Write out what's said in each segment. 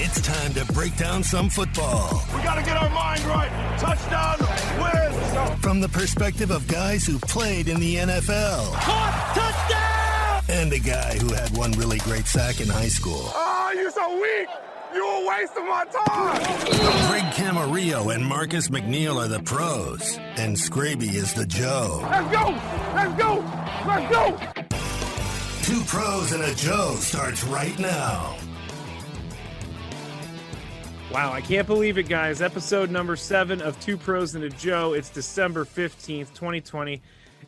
It's time to break down some football. We got to get our mind right. Touchdown, win. From the perspective of guys who played in the NFL. Caught, touchdown! And a guy who had one really great sack in high school. Oh, you're so weak. You're wasting my time. Greg Camarillo and Marcus McNeill are the pros, and Skraby is the Joe. Let's go. Let's go. Let's go. Two Pros and a Joe starts right now. Wow, I can't believe it, guys. Episode number 7 of Two Pros and a Joe. It's December 15th, 2020.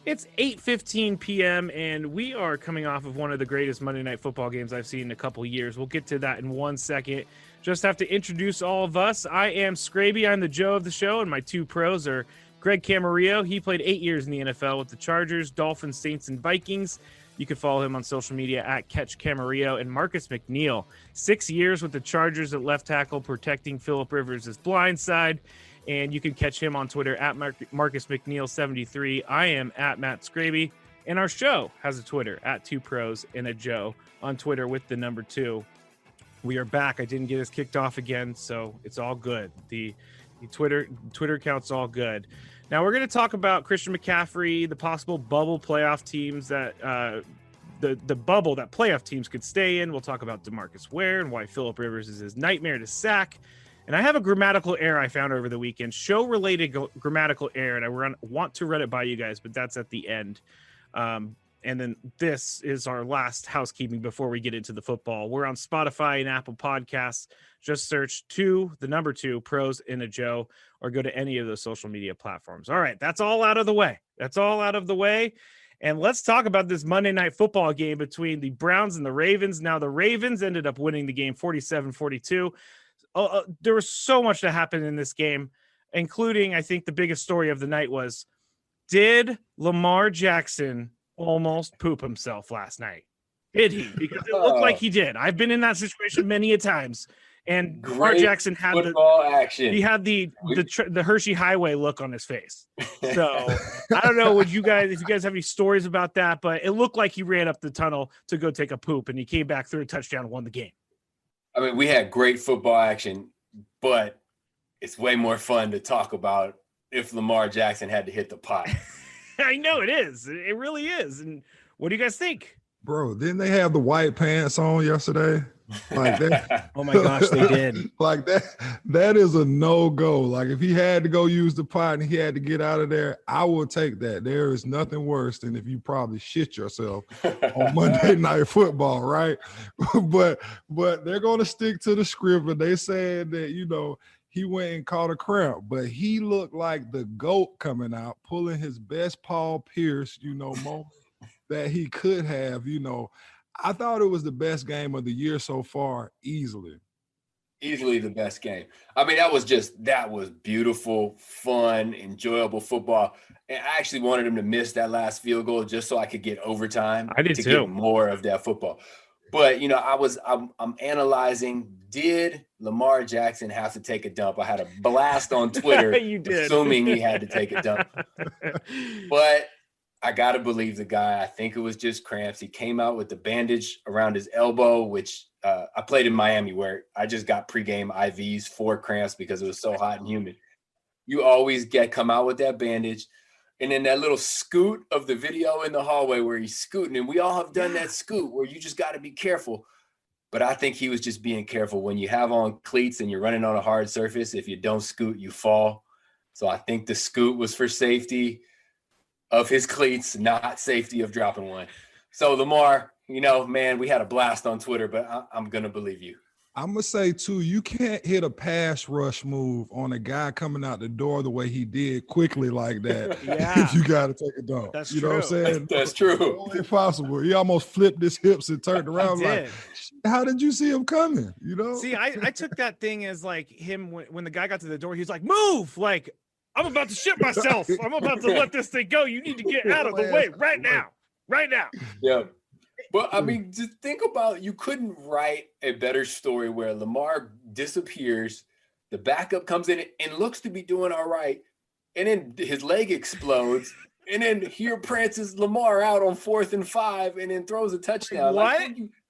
It's 8:15 p.m., and we are coming off of one of the greatest Monday Night Football games I've seen in a couple years. We'll get to that in 1 second. Just have to introduce all of us. I am Skraby. I'm the Joe of the show, and my two pros are Greg Camarillo. He played 8 years in the NFL with the Chargers, Dolphins, Saints, and Vikings. You can follow him on social media at Catch Camarillo. And Marcus McNeill, 6 years with the Chargers at left tackle, protecting Phillip Rivers' blind side. And you can catch him on Twitter at Marcus McNeill73. I am at Matt Skraby. And our show has a Twitter at Two Pros and a Joe on Twitter with the number 2. We are back. I didn't get us kicked off again, so it's all good. The Twitter account's all good. Now we're going to talk about Christian McCaffrey, the possible bubble playoff teams that the bubble that playoff teams could stay in. We'll talk about Demarcus Ware and why Phillip Rivers is his nightmare to sack. And I have a grammatical error I found over the weekend, show-related grammatical error, and I want to run it by you guys, but that's at the end. And then this is our last housekeeping before we get into the football. We're on Spotify and Apple Podcasts. Just search the number 2, Pros and a Joe, or go to any of those social media platforms. All right, that's all out of the way. And let's talk about this Monday Night Football game between the Browns and the Ravens. Now, the Ravens ended up winning the game 47-42. There was so much that happened in this game, including, I think, the biggest story of the night was, did Lamar Jackson almost poop himself last night? Did he? Because it looked like he did. I've been in that situation many a times. And Lamar Jackson had action. He had the Hershey Highway look on his face. So I don't know if you guys have any stories about that, but it looked like he ran up the tunnel to go take a poop, and he came back through a touchdown and won the game. I mean, we had great football action, but it's way more fun to talk about if Lamar Jackson had to hit the pot. I know it is. It really is. And what do you guys think? Bro, didn't they have the white pants on yesterday? Like that. Oh my gosh, they did. Like that is a no-go. Like if he had to go use the pot and he had to get out of there, I will take that. There is nothing worse than if you probably shit yourself on Monday Night Football, right? but they're going to stick to the script. And they said that, he went and caught a cramp, but he looked like the GOAT coming out, pulling his best Paul Pierce, moment that he could have, I thought it was the best game of the year so far, easily. Easily the best game. I mean, that was beautiful, fun, enjoyable football. And I actually wanted him to miss that last field goal just so I could get overtime. I did to too. Get more of that football. But, I'm analyzing, did Lamar Jackson have to take a dump? I had a blast on Twitter assuming he had to take a dump. But I got to believe the guy. I think it was just cramps. He came out with the bandage around his elbow, which I played in Miami where I just got pregame IVs for cramps because it was so hot and humid. You always come out with that bandage. And then that little scoot of the video in the hallway where he's scooting. And we all have done that scoot where you just got to be careful. But I think he was just being careful. When you have on cleats and you're running on a hard surface, if you don't scoot, you fall. So I think the scoot was for safety of his cleats, not safety of dropping one. So Lamar, man, we had a blast on Twitter, but I'm going to believe you. I'm going to say, too, you can't hit a pass rush move on a guy coming out the door the way he did quickly like that. If you got to take a dump. That's true. Know what I'm saying? That's true. It's impossible. He almost flipped his hips and turned around like, how did you see him coming? See, I took that thing as like him when the guy got to the door, he was like, move! Like, I'm about to shit myself. I'm about to let this thing go. You need to get out of the way right now. Right now. Yeah. But, I mean, just think about, you couldn't write a better story where Lamar disappears, the backup comes in and looks to be doing all right, and then his leg explodes, and then here prances Lamar out on 4th and 5 and then throws a touchdown. What?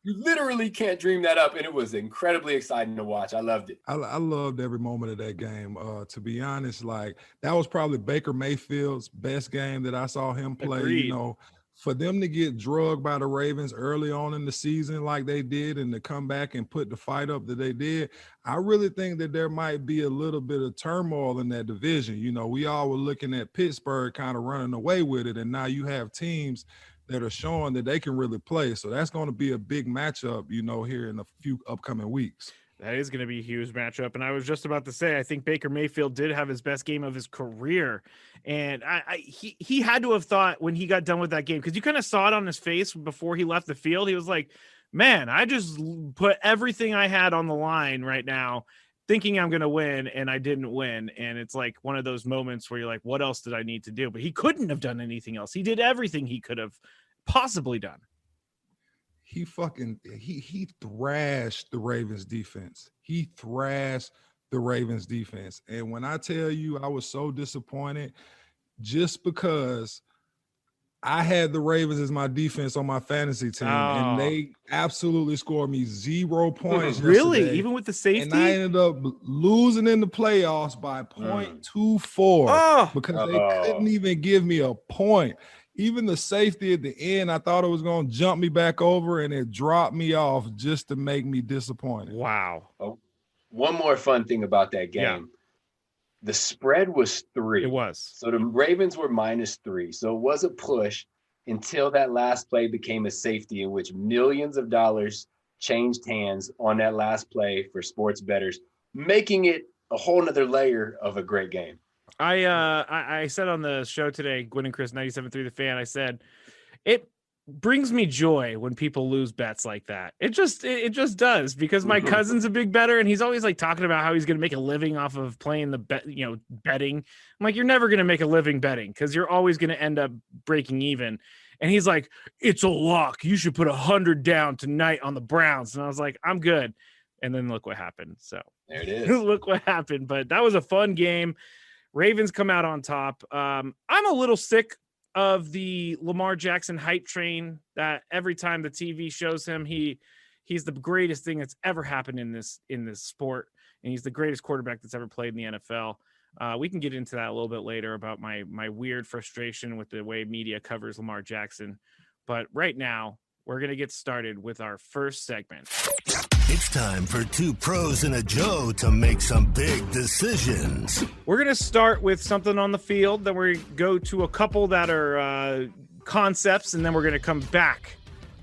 You literally can't dream that up, and it was incredibly exciting to watch. I loved it. I loved every moment of that game. To be honest, like that was probably Baker Mayfield's best game that I saw him play. Agreed. You know, for them to get drugged by the Ravens early on in the season like they did and to come back and put the fight up that they did, I really think that there might be a little bit of turmoil in that division. You know, we all were looking at Pittsburgh kind of running away with it, and now you have teams that are showing that they can really play. So that's going to be a big matchup, you know, here in a few upcoming weeks. That is going to be a huge matchup. And I was just about to say, I think Baker Mayfield did have his best game of his career. And he had to have thought when he got done with that game, because you kind of saw it on his face before he left the field. He was like, man, I just put everything I had on the line right now, thinking I'm going to win, and I didn't win. And it's like one of those moments where you're like, what else did I need to do? But he couldn't have done anything else. He did everything he could have possibly done. He thrashed the Ravens defense. And when I tell you I was so disappointed, just because I had the Ravens as my defense on my fantasy team, and they absolutely scored me 0 points. Really? Even with the safety? And I ended up losing in the playoffs by 0.24 because they couldn't even give me a point. Even the safety at the end, I thought it was going to jump me back over, and it dropped me off just to make me disappointed. Wow. Oh, one more fun thing about that game. Yeah. The spread was 3. It was. So the Ravens were -3. So it was a push until that last play became a safety, in which millions of dollars changed hands on that last play for sports bettors, making it a whole nother layer of a great game. I said on the show today, Gwen and Chris 97.3 The Fan, I said, it brings me joy when people lose bets like that. It just does, because my cousin's a big bettor, and he's always like talking about how he's going to make a living off of playing the bet, you know, betting. I'm like, you're never going to make a living betting, because you're always going to end up breaking even. And he's like, it's a lock. You should put 100 down tonight on the Browns. And I was like, I'm good. And then look what happened. So there it is. Look what happened. But that was a fun game. Ravens come out on top. I'm a little sick of the Lamar Jackson hype train that every time the TV shows him, he's the greatest thing that's ever happened in this sport, and he's the greatest quarterback that's ever played in the NFL. We can get into that a little bit later about my weird frustration with the way media covers Lamar Jackson. But right now, we're going to get started with our first segment. It's time for 2 pros and a Joe to make some big decisions. We're going to start with something on the field, then we go to a couple that are concepts, and then we're going to come back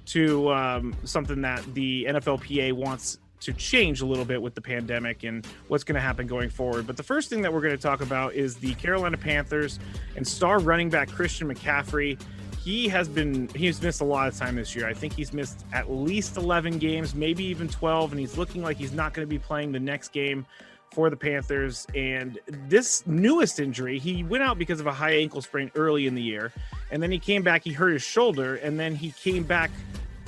to something that the NFLPA wants to change a little bit with the pandemic and what's going to happen going forward. But the first thing that we're going to talk about is the Carolina Panthers and star running back Christian McCaffrey. He's missed a lot of time this year. I think he's missed at least 11 games, maybe even 12, and he's looking like he's not going to be playing the next game for the Panthers. And this newest injury, he went out because of a high ankle sprain early in the year, and then he came back, he hurt his shoulder, and then he came back,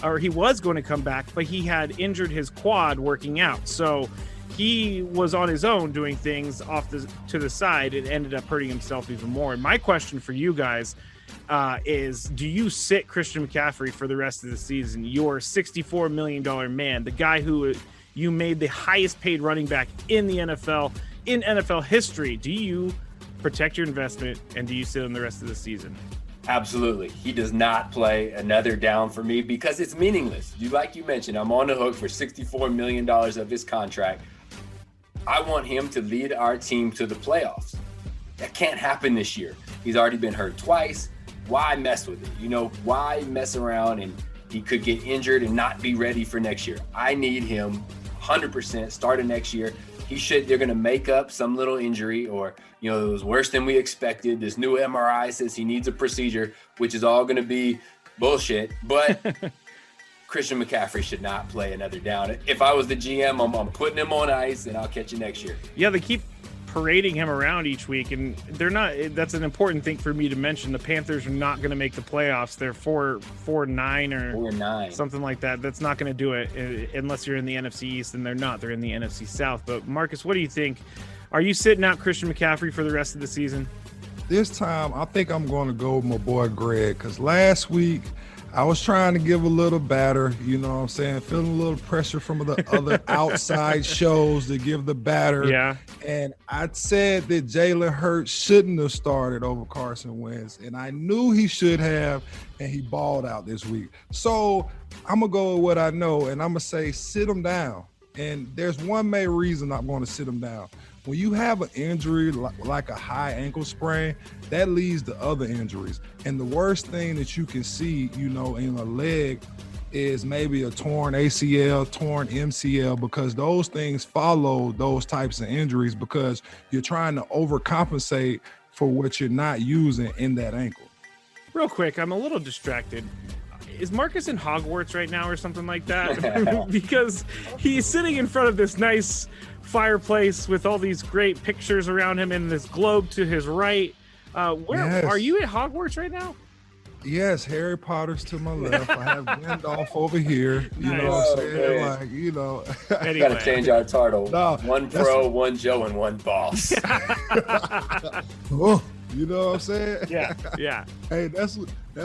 or he was going to come back, but he had injured his quad working out. So he was on his own doing things to the side and ended up hurting himself even more. And my question for you guys is, do you sit Christian McCaffrey for the rest of the season? Your $64 million man, the guy who you made the highest paid running back in the NFL, in NFL history. Do you protect your investment, and do you sit him the rest of the season? Absolutely. He does not play another down for me because it's meaningless. Like you mentioned, I'm on the hook for $64 million of his contract. I want him to lead our team to the playoffs. That can't happen this year. He's already been hurt twice. Why mess with it? You know, why mess around, and he could get injured and not be ready for next year. I need him 100% starting next year. They're going to make up some little injury, or, you know, it was worse than we expected. This new MRI says he needs a procedure, which is all going to be bullshit. But Christian McCaffrey should not play another down. If I was the GM, I'm putting him on ice, and I'll catch you next year. Yeah, they keep parading him around each week, and they're not. That's an important thing for me to mention. The Panthers are not going to make the playoffs. They're 4-9 or 4-9, something like that. That's not going to do it unless you're in the NFC East, and they're not. They're in the NFC South. But Marcus, what do you think? Are you sitting out Christian McCaffrey for the rest of the season? This time, I think I'm going to go with my boy Greg, because last week I was trying to give a little batter, you know what I'm saying? Feeling a little pressure from the other outside shows to give the batter. Yeah. And I said that Jalen Hurts shouldn't have started over Carson Wentz. And I knew he should have, and he balled out this week. So I'm going to go with what I know, and I'm going to say sit him down. And there's one main reason I'm going to sit him down. When you have an injury like a high ankle sprain, that leads to other injuries. And the worst thing that you can see, you know, in a leg is maybe a torn ACL, torn MCL, because those things follow those types of injuries because you're trying to overcompensate for what you're not using in that ankle. Real quick, I'm a little distracted. Is Marcus in Hogwarts right now or something like that? Because he's sitting in front of this nice fireplace with all these great pictures around him and this globe to his right. Where are you at Hogwarts right now? Yes, Harry Potter's to my left. I have Gandalf over here. You know what I'm saying? Like, you know. Anyway. Got to change our title. No, one pro, one Joe, and one boss. Oh, you know what I'm saying? Yeah. Hey, that's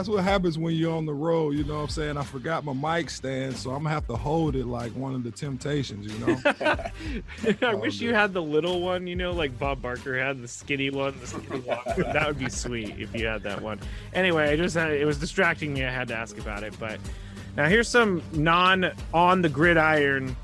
what happens when you're on the road. You know what I'm saying? I forgot my mic stand, so I'm going to have to hold it like one of the Temptations, you know? I wish you had the little one, you know, like Bob Barker had, the skinny one. That would be sweet if you had that one. Anyway, it was distracting me. I had to ask about it. But now here's some on the gridiron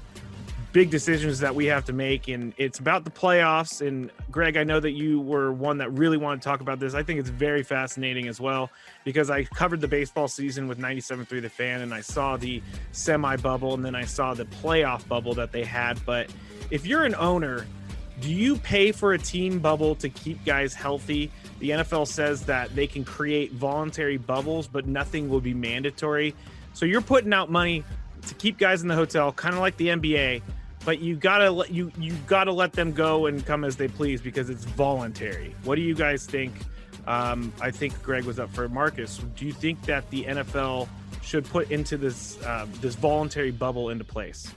big decisions that we have to make, and it's about the playoffs. And Greg, I know that you were one that really wanted to talk about this. I think it's very fascinating as well because I covered the baseball season with 97.3 The Fan, and I saw the semi bubble, and then I saw the playoff bubble that they had. But if you're an owner, do you pay for a team bubble to keep guys healthy? The NFL says that they can create voluntary bubbles, but nothing will be mandatory. So you're putting out money to keep guys in the hotel, kind of like the NBA, but you gotta let them go and come as they please because it's voluntary. What do you guys think? I think Greg was up for Marcus. Do you think that the NFL should put into this voluntary bubble into place?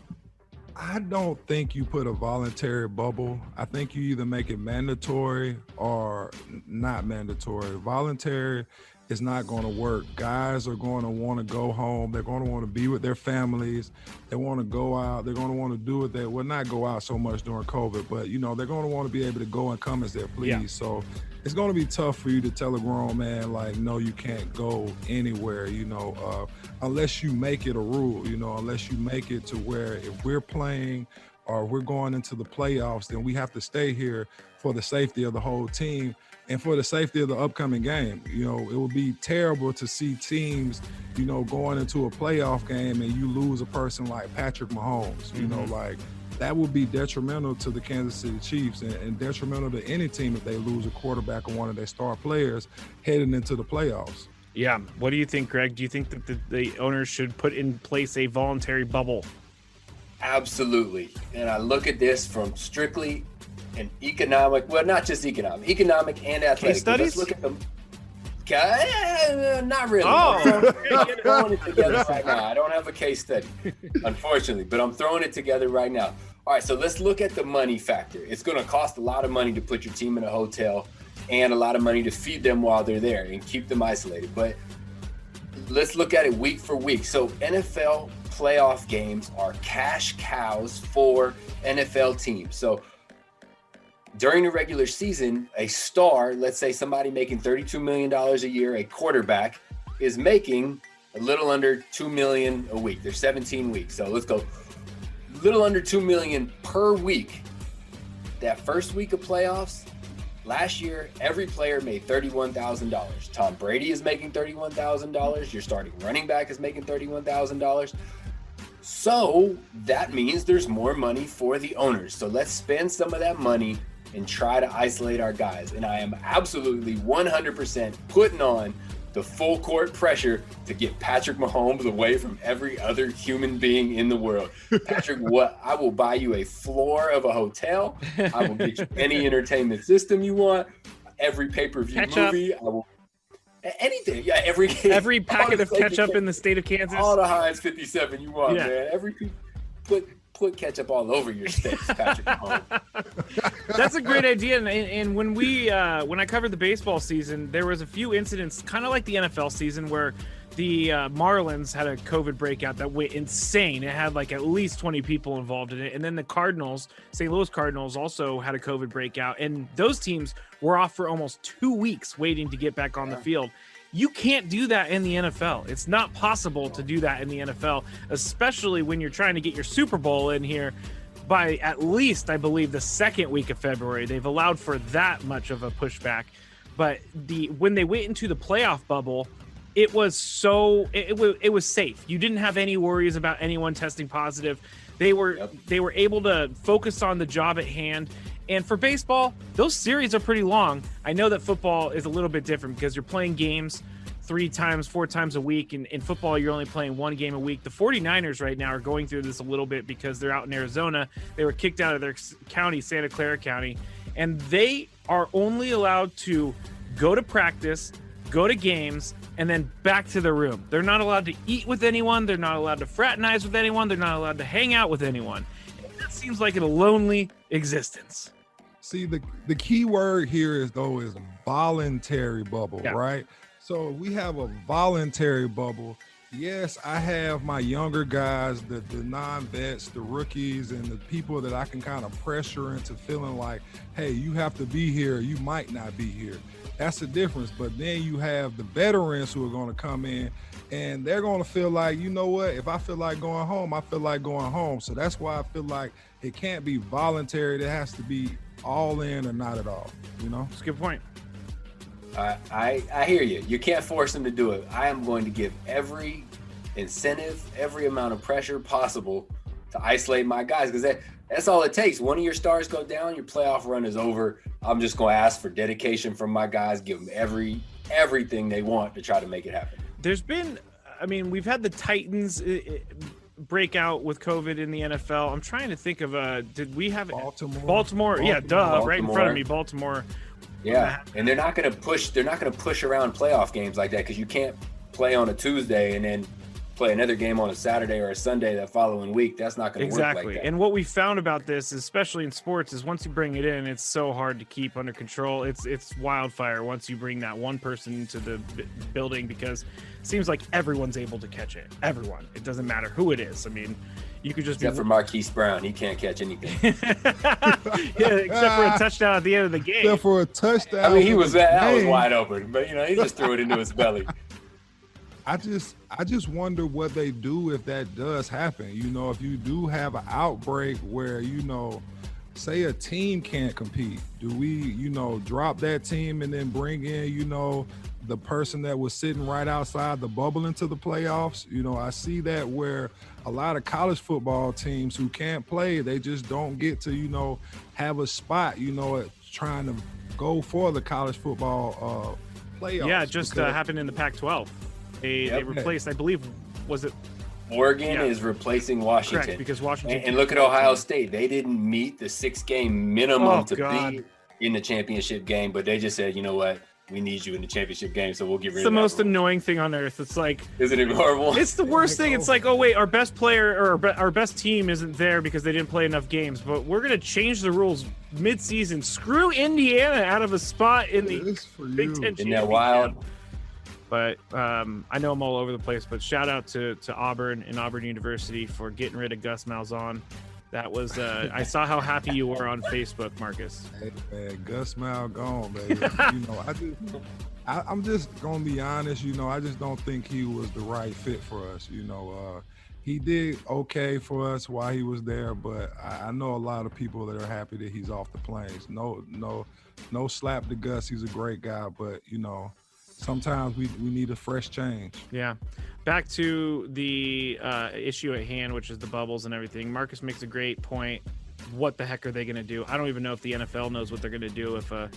I don't think you put a voluntary bubble. I think you either make it mandatory or not mandatory. Voluntary is not going to work. Guys are going to want to go home. They're going to want to be with their families. They want to go out. They're going to want to do it. They will not go out so much during COVID, but, you know, they're going to want to be able to go and come as they please. Yeah. So it's going to be tough for you to tell a grown man, like, no, you can't go anywhere, you know, unless you make it a rule, you know, unless you make it to where if we're playing or we're going into the playoffs, then we have to stay here for the safety of the whole team and for the safety of the upcoming game. You know, it would be terrible to see teams, you know, going into a playoff game and you lose a person like Patrick Mahomes, you know, like that would be detrimental to the Kansas City Chiefs and detrimental to any team if they lose a quarterback or one of their star players heading into the playoffs. Yeah. What do you think, Greg? Do you think that the owners should put in place a voluntary bubble? Absolutely. And I look at this from strictly an economic, well, not just economic and athletic. Case studies? Let's look at them. Not really. Oh. I'm throwing it together right now. I don't have a case study, unfortunately, but I'm throwing it together right now. All right, so let's look at the money factor. It's going to cost a lot of money to put your team in a hotel and a lot of money to feed them while they're there and keep them isolated. But let's look at it week for week. So NFL playoff games are cash cows for NFL teams. So during the regular season, a star, let's say somebody making $32 million a year, a quarterback, is making a little under $2 million a week. There's 17 weeks. So let's go a little under $2 million per week. That first week of playoffs, last year, every player made $31,000. Tom Brady is making $31,000. Your starting running back is making $31,000. So that means there's more money for the owners. So let's spend some of that money and try to isolate our guys. And I am absolutely 100% putting on the full court pressure to get Patrick Mahomes away from every other human being in the world. Patrick, I will buy you a floor of a hotel. I will get you any entertainment system you want, every pay-per-view movie. I will anything. Yeah, every packet of ketchup in the state of Kansas. All the Heinz 57 you want, man. Put ketchup all over your steaks, Patrick Mahomes. That's a great idea. And when I covered the baseball season, there was a few incidents, kind of like the NFL season, where the Marlins had a COVID breakout that went insane. It had like at least 20 people involved in it. And then the Cardinals, St. Louis Cardinals, also had a COVID breakout. And those teams were off for almost 2 weeks waiting to get back on the field. You can't do that in the NFL. It's not possible to do that in the NFL, especially when you're trying to get your Super Bowl in here by at least, I believe, the second week of February. They've allowed for that much of a pushback. But when they went into the playoff bubble, it was safe. You didn't have any worries about anyone testing positive. They were able to focus on the job at hand. And for baseball, those series are pretty long. I know that football is a little bit different because you're playing games 4 times a week. In football, you're only playing one game a week. The 49ers right now are going through this a little bit because they're out in Arizona. They were kicked out of their county, Santa Clara County, and they are only allowed to go to practice, go to games, and then back to the room. They're not allowed to eat with anyone. They're not allowed to fraternize with anyone. They're not allowed to hang out with anyone. That seems like a lonely existence. See, the key word here is voluntary bubble, right? So we have a voluntary bubble. Yes, I have my younger guys, the non-vets, the rookies, and the people that I can kind of pressure into feeling like, hey, you have to be here. You might not be here. That's the difference. But then you have the veterans who are going to come in, and they're going to feel like, you know what, if I feel like going home, I feel like going home. So that's why I feel like it can't be voluntary. It has to be all in or not at all, you know? That's a good point. I hear you. You can't force them to do it. I am going to give every incentive, every amount of pressure possible to isolate my guys, because that's all it takes. One of your stars go down, your playoff run is over. I'm just going to ask for dedication from my guys, give them everything they want to try to make it happen. We've had the Titans breakout with COVID in the NFL. I'm trying to think of did we have Baltimore? Yeah, Baltimore. Right in front of me, Baltimore. Yeah, and they're not going to push around playoff games like that, because you can't play on a Tuesday and then play another game on a Saturday or a Sunday that following week. That's not going to work like that. And what we found about this, especially in sports, is once you bring it in, it's so hard to keep under control. It's wildfire once you bring that one person into the building, because it seems like everyone's able to catch it. Everyone. It doesn't matter who it is. I mean, you could just except for Marquise Brown, he can't catch anything. Yeah, except for a touchdown at the end of the game. Except for a touchdown. I mean, that was wide open, but he just threw it into his belly. I just wonder what they do if that does happen. If you do have an outbreak where, say a team can't compete, do we, drop that team and then bring in, the person that was sitting right outside the bubble into the playoffs? I see that where a lot of college football teams who can't play, they just don't get to, have a spot, trying to go for the college football playoffs. Yeah, it just happened in the Pac-12. They replaced, I believe, was it? Oregon is replacing Washington. Correct, because Washington. And look at Ohio State. They didn't meet the 6-game minimum be in the championship game, but they just said, you know what? We need you in the championship game, so we'll get rid of it. It's the most annoying thing on earth. It's like, isn't it horrible? It's the worst thing. It's like, oh wait, our best player or our best team isn't there because they didn't play enough games, but we're gonna change the rules mid-season. Screw Indiana out of a spot in the Big Ten. Isn't that wild? But I know I'm all over the place. But shout out to Auburn and Auburn University for getting rid of Gus Malzahn. That was I saw how happy you were on Facebook, Marcus. Hey, man, Gus Mal gone, baby. I'm just gonna be honest. I just don't think he was the right fit for us. He did okay for us while he was there, but I know a lot of people that are happy that he's off the plains. No slap to Gus. He's a great guy, but sometimes we need a fresh change. Yeah. Back to the issue at hand, which is the bubbles and everything. Marcus makes a great point. What the heck are they going to do? I don't even know if the NFL knows what they're going to do if a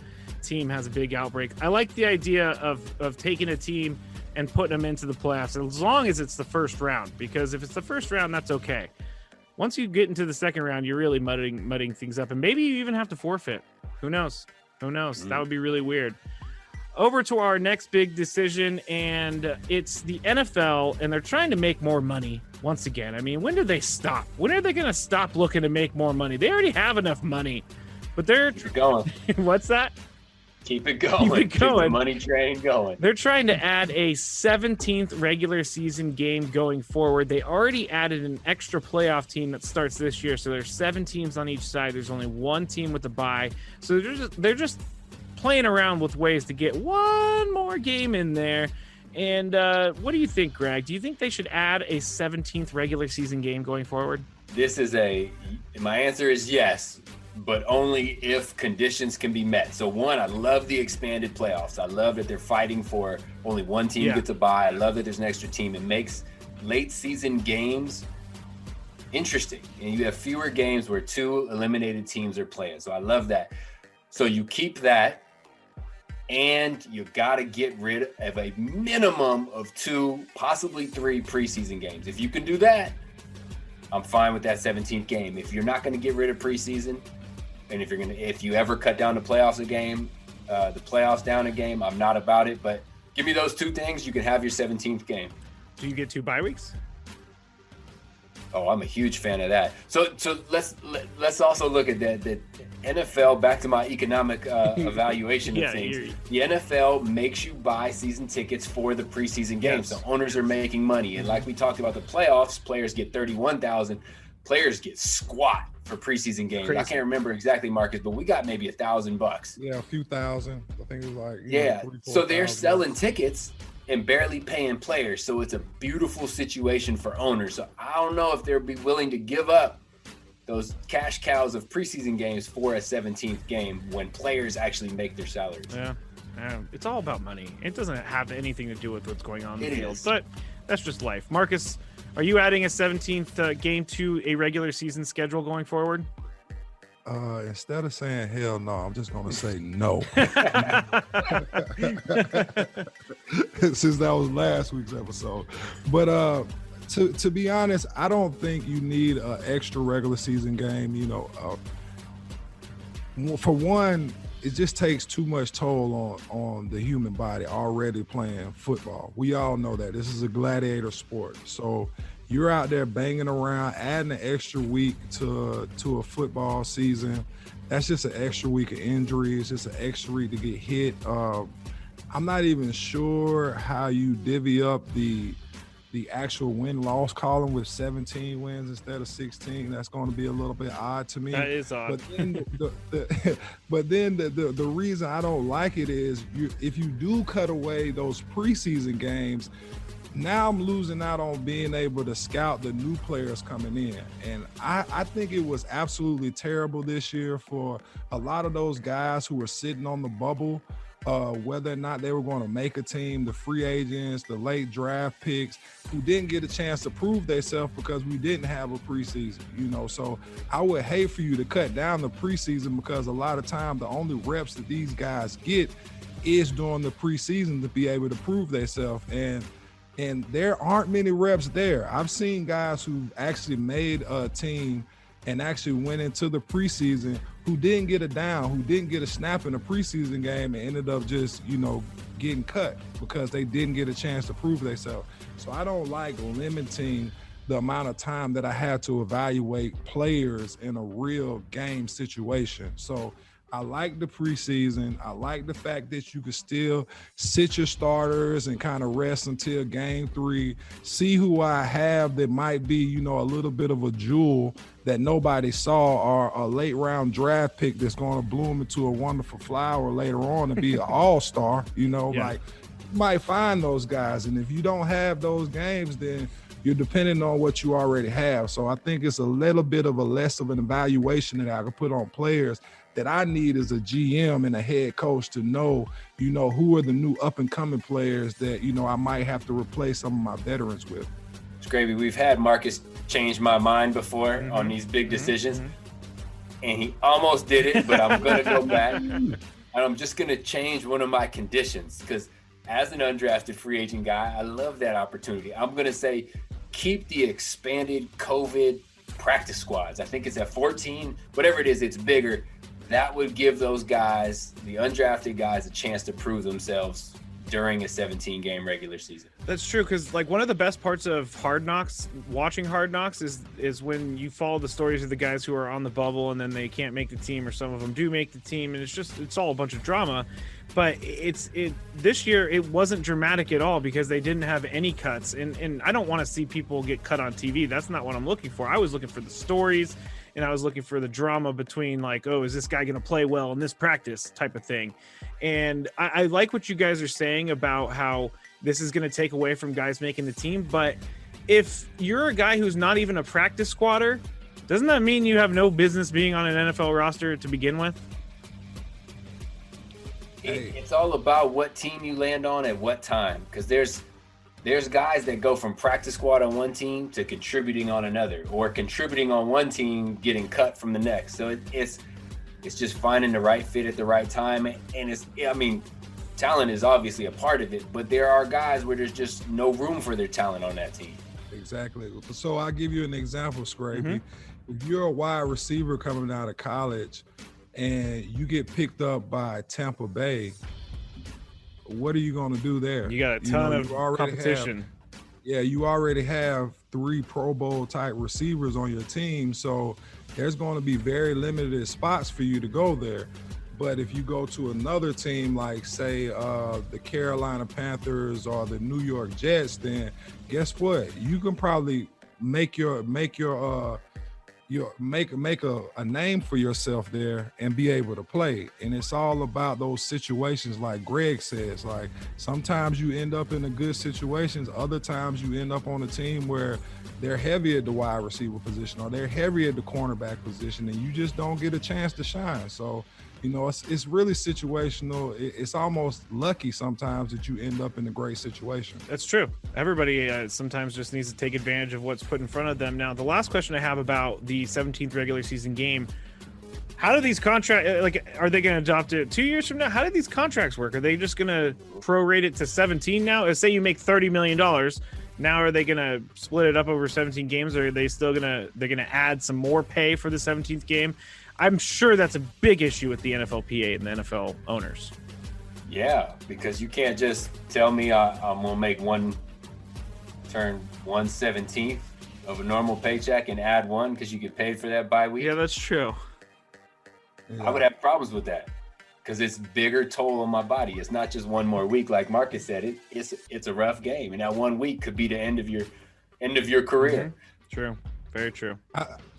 team has a big outbreak. I like the idea of taking a team and putting them into the playoffs, as long as it's the first round, because if it's the first round, that's okay. Once you get into the second round, you're really mudding things up, and maybe you even have to forfeit. Who knows? Mm-hmm. That would be really weird. Over to our next big decision, and it's the NFL, and they're trying to make more money once again. I mean, when do they stop? When are they going to stop looking to make more money? They already have enough money, but they're going. What's that? Keep it going. Keep the money train going. They're trying to add a 17th regular season game going forward. They already added an extra playoff team that starts this year. So there's 7 teams on each side. There's only 1 team with a bye. So they're just playing around with ways to get one more game in there. And what do you think, Greg? Do you think they should add a 17th regular season game going forward? My answer is yes, but only if conditions can be met. So one, I love the expanded playoffs. I love that they're fighting for only 1 team gets a bye. I love that there's an extra team. It makes late season games interesting. And you have fewer games where 2 eliminated teams are playing. So I love that. So you keep that, and you got to get rid of a minimum of 2, possibly 3 preseason games. If you can do that, I'm fine with that 17th game. If you're not going to get rid of preseason, and if you ever cut down the playoffs down a game, I'm not about it. But give me those 2 things, you can have your 17th game. Do you get 2 bye weeks? Oh, I'm a huge fan of that. So let's also look at the NFL. Back to my economic evaluation of things. The NFL makes you buy season tickets for the preseason games. The owners are making money, and like we talked about the playoffs, players get $31,000. Players get squat for preseason games. Crazy. I can't remember exactly, Marcus, but we got maybe $1,000. Yeah, a few thousand. I think it was like so they're selling tickets and barely paying players. So it's a beautiful situation for owners. So I don't know if they'll be willing to give up those cash cows of preseason games for a 17th game when players actually make their salaries. Yeah. It's all about money. It doesn't have anything to do with what's going on in the field, but that's just life. Marcus, are you adding a 17th game to a regular season schedule going forward? Instead of saying hell no, I'm just going to say no. Since that was last week's episode. But to be honest, I don't think you need an extra regular season game. For one, it just takes too much toll on the human body already playing football. We all know that. This is a gladiator sport. So you're out there banging around, adding an extra week to a football season. That's just an extra week of injuries, just an extra week to get hit. I'm not even sure how you divvy up the actual win-loss column with 17 wins instead of 16. That's going to be a little bit odd to me. That is odd. But then the reason I don't like it is if you do cut away those preseason games, now I'm losing out on being able to scout the new players coming in. And I think it was absolutely terrible this year for a lot of those guys who were sitting on the bubble, whether or not they were going to make a team, the free agents, the late draft picks, who didn't get a chance to prove themselves because we didn't have a preseason, So I would hate for you to cut down the preseason because a lot of time the only reps that these guys get is during the preseason to be able to prove themselves. And there aren't many reps there. I've seen guys who actually made a team and actually went into the preseason who didn't get a down, who didn't get a snap in a preseason game and ended up just, getting cut because they didn't get a chance to prove themselves. So I don't like limiting the amount of time that I had to evaluate players in a real game situation. So I like the preseason. I like the fact that you can still sit your starters and kind of rest until game 3, see who I have that might be, a little bit of a jewel that nobody saw, or a late round draft pick that's going to bloom into a wonderful flower later on and be an all-star, like you might find those guys. And if you don't have those games, then you're depending on what you already have. So I think it's a little bit of a less of an evaluation that I can put on players that I need as a GM and a head coach to know, who are the new up-and-coming players that, I might have to replace some of my veterans with. Skraby, we've had Marcus change my mind before on these big decisions, and he almost did it, but I'm going to go back, and I'm just going to change one of my conditions because as an undrafted free agent guy, I love that opportunity. I'm going to say keep the expanded COVID practice squads. I think it's at 14, whatever it is, it's bigger. That would give those guys, the undrafted guys, a chance to prove themselves during a 17-game regular season. That's true, because like one of the best parts of watching Hard Knocks is when you follow the stories of the guys who are on the bubble and then they can't make the team, or some of them do make the team, and it's all a bunch of drama. But this year it wasn't dramatic at all because they didn't have any cuts, and I don't want to see people get cut on TV. That's not what I'm looking for. I was looking for the stories, and I was looking for the drama between, like, oh, is this guy going to play well in this practice type of thing. And I like what you guys are saying about how this is going to take away from guys making the team. But if you're a guy who's not even a practice squatter, doesn't that mean you have no business being on an NFL roster to begin with? It's all about what team you land on at what time, because there's guys that go from practice squad on one team to contributing on another, or contributing on one team getting cut from the next. So it's just finding the right fit at the right time. And talent is obviously a part of it, but there are guys where there's just no room for their talent on that team. Exactly. So I'll give you an example, Skraby. Mm-hmm. If you're a wide receiver coming out of college and you get picked up by Tampa Bay, what are you going to do there? You got a ton of competition. You already have 3 Pro Bowl type receivers on your team, so there's going to be very limited spots for you to go there. But if you go to another team like, say, the Carolina Panthers or the New York Jets, then guess what? You can probably make a name for yourself there and be able to play. And it's all about those situations, like Greg says. Like, sometimes you end up in the good situations, other times you end up on a team where they're heavy at the wide receiver position or they're heavy at the cornerback position, and you just don't get a chance to shine. So, it's really situational. It's almost lucky sometimes that you end up in a great situation. That's true. Everybody sometimes just needs to take advantage of what's put in front of them. Now, the last question I have about the 17th regular season game, how do these contracts, are they going to adopt it 2 years from now? How do these contracts work? Are they just going to prorate it to 17 now? Say you make $30 million. Now, are they going to split it up over 17 games, or are they still they're going to add some more pay for the 17th game? I'm sure that's a big issue with the NFLPA and the NFL owners. Yeah, because you can't just tell me I'm going to make 1/17 of a normal paycheck and add one because you get paid for that bye week. Yeah, that's true. I would have problems with that because it's bigger toll on my body. It's not just one more week, like Marcus said. It's a rough game, and that 1 week could be the end of your career. Mm-hmm. True, very true.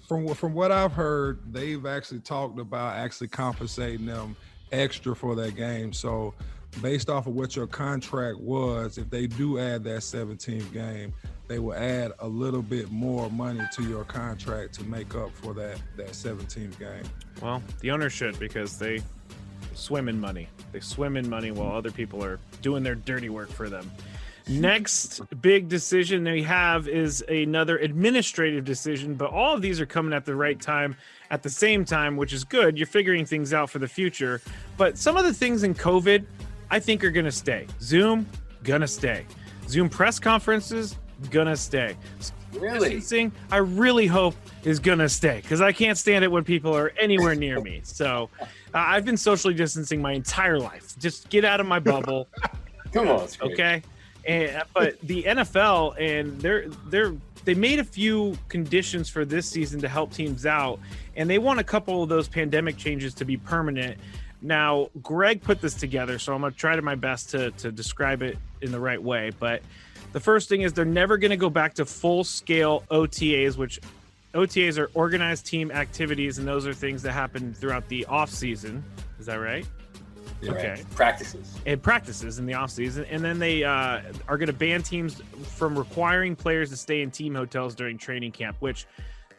From what I've heard, they've actually talked about actually compensating them extra for that game. So based off of what your contract was, if they do add that 17th game, they will add a little bit more money to your contract to make up for that 17th game. Well, the owners should, because they swim in money. They swim in money while other people are doing their dirty work for them. Next big decision they have is another administrative decision, but all of these are coming at the right time, at the same time, which is good. You're figuring things out for the future. But some of the things in COVID, I think, are going to stay. Zoom, going to stay. Zoom press conferences, going to stay. Really? Distancing, I really hope is going to stay, because I can't stand it when people are anywhere near me. So I've been socially distancing my entire life. Just get out of my bubble. Come on, okay? But the NFL, and they made a few conditions for this season to help teams out, and they want a couple of those pandemic changes to be permanent. Now, Greg put this together, so I'm going to try my best to describe it in the right way. But the first thing is they're never going to go back to full-scale OTAs, which OTAs are organized team activities, and those are things that happen throughout the off-season. Is that right? Yeah. Okay. Practices in the offseason. And then they are going to ban teams from requiring players to stay in team hotels during training camp, which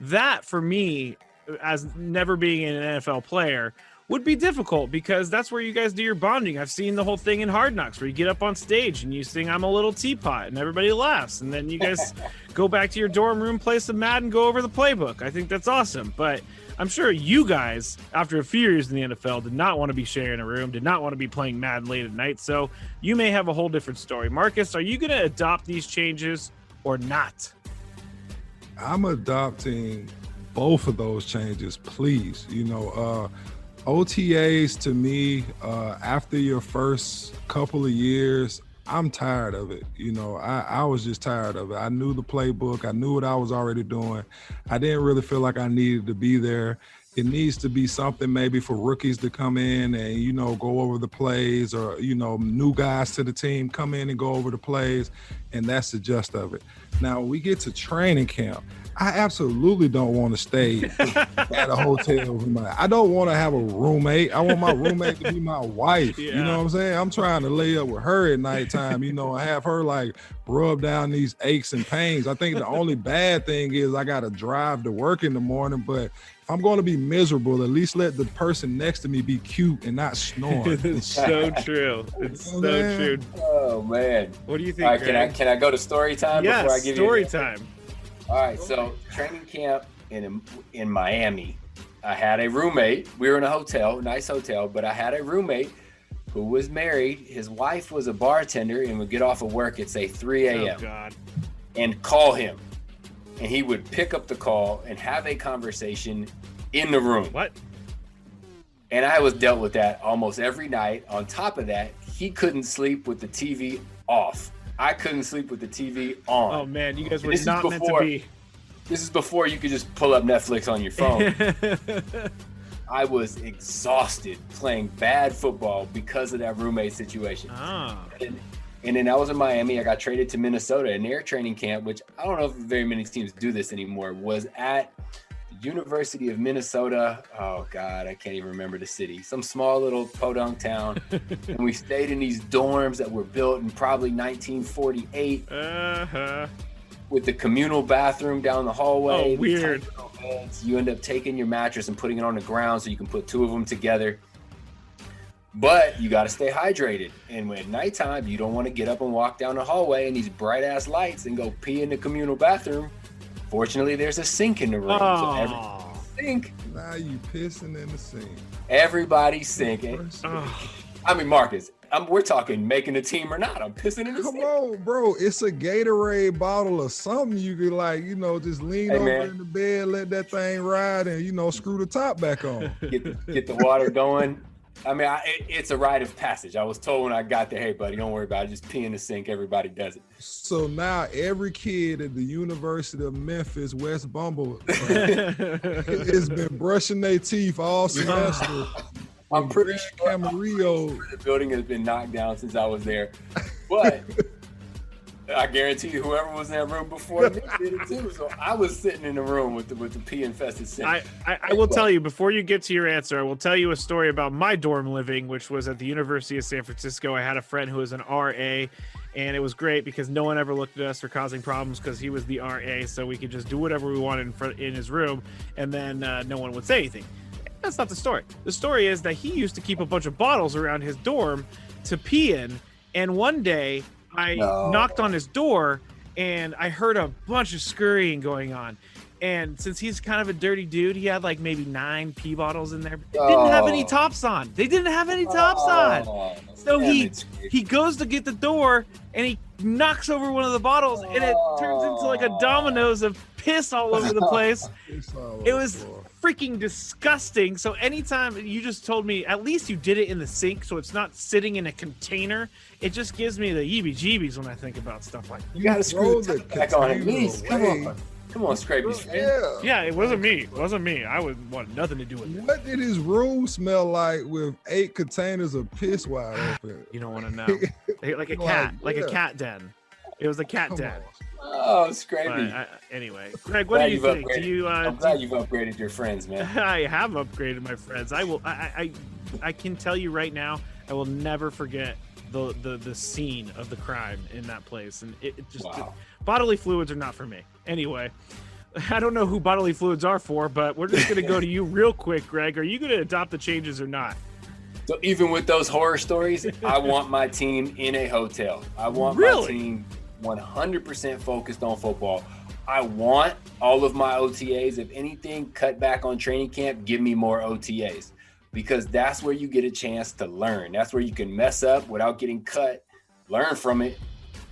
that, for me, as never being an NFL player, would be difficult, because that's where you guys do your bonding. I've seen the whole thing in Hard Knocks where you get up on stage and you sing "I'm a Little Teapot" and everybody laughs. And then you guys go back to your dorm room, play some Madden, go over the playbook. I think that's awesome. But I'm sure you guys, after a few years in the NFL, did not want to be sharing a room, did not want to be playing Madden late at night. So you may have a whole different story. Marcus, are you going to adopt these changes or not? I'm adopting both of those changes, please. OTAs to me, after your first couple of years, I'm tired of it. You know, I was just tired of it. I knew the playbook. I knew what I was already doing. I didn't really feel like I needed to be there. It needs to be something maybe for rookies to come in and, you know, go over the plays, or, you know, new guys to the team come in and go over the plays, and that's the gist of it. Now, when we get to training camp, I absolutely don't want to stay at a hotel. I don't want to have a roommate. I want my roommate to be my wife. Yeah. You know what I'm saying? I'm trying to lay up with her at nighttime, you know, and have her like rub down these aches and pains. I think the only bad thing is I got to drive to work in the morning, but if I'm going to be miserable, at least let the person next to me be cute and not snoring. It's so true. It's so true. Oh, man. What do you think, All right, can I go to story time before I give story you time. All right, so training camp in Miami, I had a roommate. We were in a hotel, nice hotel, but I had a roommate who was married. His wife was a bartender and would get off of work at, say, 3 a.m. Oh, God. And call him. And he would pick up the call and have a conversation in the room. What? And I was dealt with that almost every night. On top of that, he couldn't sleep with the TV off. I couldn't sleep with the TV on. Oh, man, you guys were not meant to be. This is before you could just pull up Netflix on your phone. I was exhausted playing bad football because of that roommate situation. Ah. And then I was in Miami. I got traded to Minnesota, and their training camp, which I don't know if very many teams do this anymore, was at the University of Minnesota. Oh, God, I can't even remember the city. Some small little podunk town. And we stayed in these dorms that were built in probably 1948 with the communal bathroom down the hallway. Oh, weird. You end up taking your mattress and putting it on the ground so you can put two of them together. But you got to stay hydrated. And at nighttime, you don't want to get up and walk down the hallway in these bright-ass lights and go pee in the communal bathroom. Fortunately, there's a sink in the room. So everybody sink. Now you pissing in the sink. Everybody's sinking. I mean, Marcus, we're talking making the team or not. I'm pissing in the sink. Come on, bro. It's a Gatorade bottle or something you could, like, you know, just lean over in the bed, let that thing ride, and, you know, screw the top back on. Get the water going. I mean, it's a rite of passage. I was told when I got there, hey, buddy, don't worry about it. Just pee in the sink. Everybody does it. So now every kid at the University of Memphis, West Bumble, has been brushing their teeth all semester. I'm pretty sure Camarillo. The building has been knocked down since I was there. But I guarantee you whoever was in that room before me did it too. So I was sitting in the room with the pee-infested sink. I will tell you, before you get to your answer, I will tell you a story about my dorm living, which was at the University of San Francisco. I had a friend who was an RA, and it was great because no one ever looked at us for causing problems because he was the RA, so we could just do whatever we wanted in his room, and then no one would say anything. That's not the story. The story is that he used to keep a bunch of bottles around his dorm to pee in, and one day I knocked on his door and I heard a bunch of scurrying going on. And since he's kind of a dirty dude, he had like maybe 9 pee bottles in there. They didn't have any tops on. So he goes to get the door and he knocks over one of the bottles and it turns into like a dominoes of piss all over the place. It was freaking disgusting. So anytime you just told me, at least you did it in the sink, so it's not sitting in a container. It just gives me the heebie-jeebies when I think about stuff like that. You gotta screw the back on at least. Come on, Skraby's friend. Yeah, it wasn't me. I wanted nothing to do with it. What did his room smell like with 8 containers of piss wide open? You don't want to know. Like a cat, a cat den. It was a cat den. Oh, Skraby. Anyway, Greg, what do you think? I'm glad you've upgraded your friends, man. I have upgraded my friends. I can tell you right now, I will never forget the scene of the crime in that place, and it just bodily fluids are not for me. Anyway, I don't know who bodily fluids are for, but we're just going to go to you real quick, Greg. Are you going to adopt the changes or not? So even with those horror stories, I want my team in a hotel. I want my team 100% focused on football. I want all of my OTAs. If anything, cut back on training camp, give me more OTAs, because that's where you get a chance to learn. That's where you can mess up without getting cut, learn from it,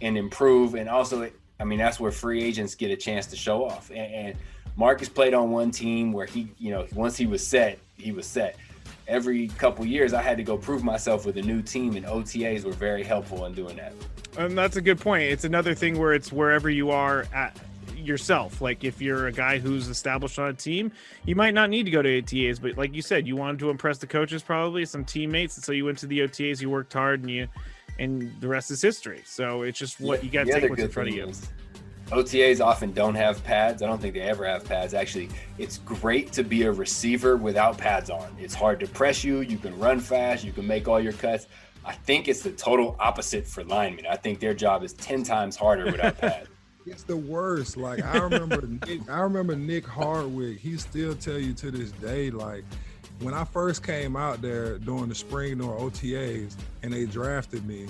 and improve. And also, I mean, that's where free agents get a chance to show off. And Marcus played on one team where he, once he was set, he was set. every couple years I had to go prove myself with a new team, and OTAs were very helpful in doing that. And that's a good point. It's another thing where it's wherever you are at yourself. Like if you're a guy who's established on a team, you might not need to go to OTAs, but like you said, you wanted to impress the coaches, probably some teammates, and so you went to the OTAs, you worked hard, and the rest is history. So it's just what you got to take what's in front of you. OTAs often don't have pads. I don't think they ever have pads. Actually, it's great to be a receiver without pads on. It's hard to press you. You can run fast. You can make all your cuts. I think it's the total opposite for linemen. I think their job is 10 times harder without pads. It's the worst. Like I remember Nick Hardwick. He still tell you to this day, like when I first came out there during the spring during OTAs and they drafted me,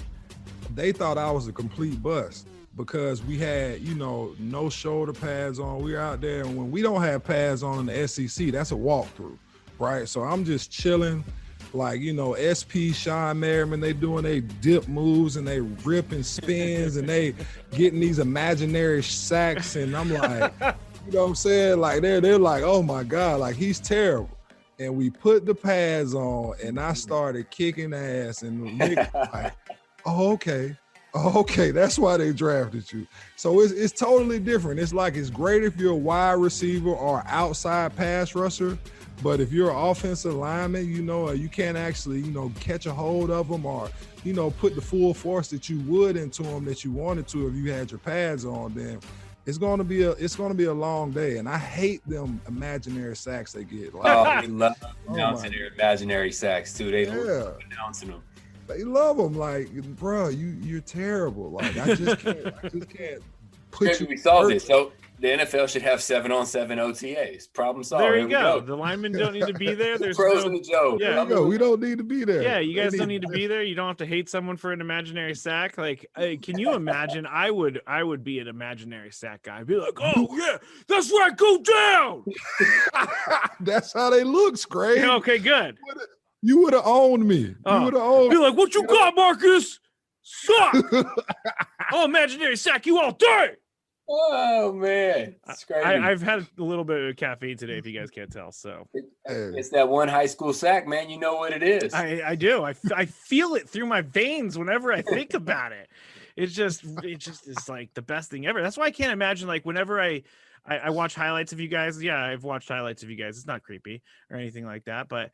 they thought I was a complete bust because we had, no shoulder pads on. We were out there, and when we don't have pads on in the SEC, that's a walkthrough, right? So I'm just chilling. Like, SP, Sean Merriman, they doing they dip moves and they ripping spins and they getting these imaginary sacks. And I'm like, you know what I'm saying? Like, they're like, oh my God, like he's terrible. And we put the pads on and I started kicking ass and Nick like, oh, okay, that's why they drafted you. So it's totally different. It's like it's great if you're a wide receiver or outside pass rusher. But if you're an offensive lineman, you can't actually, catch a hold of them or, put the full force that you would into them that you wanted to if you had your pads on, then it's going to be a long day. And I hate them imaginary sacks they get. Like, they love announcing their imaginary sacks too. They love announcing them. They love them. Like, bro, you're terrible. Like, I just can't put you. We saw this. So the NFL should have 7-on-7 OTAs. Problem solved. There you go. The linemen don't need to be there. There's pros and the Joe. Yeah, we don't need to be there. Yeah, you guys don't need to be there. You don't have to hate someone for an imaginary sack. Like, can you imagine? I would be an imaginary sack guy. I'd be like, oh yeah, that's right, go down. That's how they look, Skraby. Yeah, okay, good. You would have owned me. You would have owned me. Be like, what you got, Marcus? Suck. I'll imaginary sack you all day. Oh man, I've had a little bit of caffeine today, if you guys can't tell. So it's that one high school sack, man. You know what it is. I do. I feel it through my veins whenever I think about it. It just is like the best thing ever. That's why I can't imagine, like, whenever I watch highlights of you guys. Yeah, I've watched highlights of you guys. It's not creepy or anything like that. But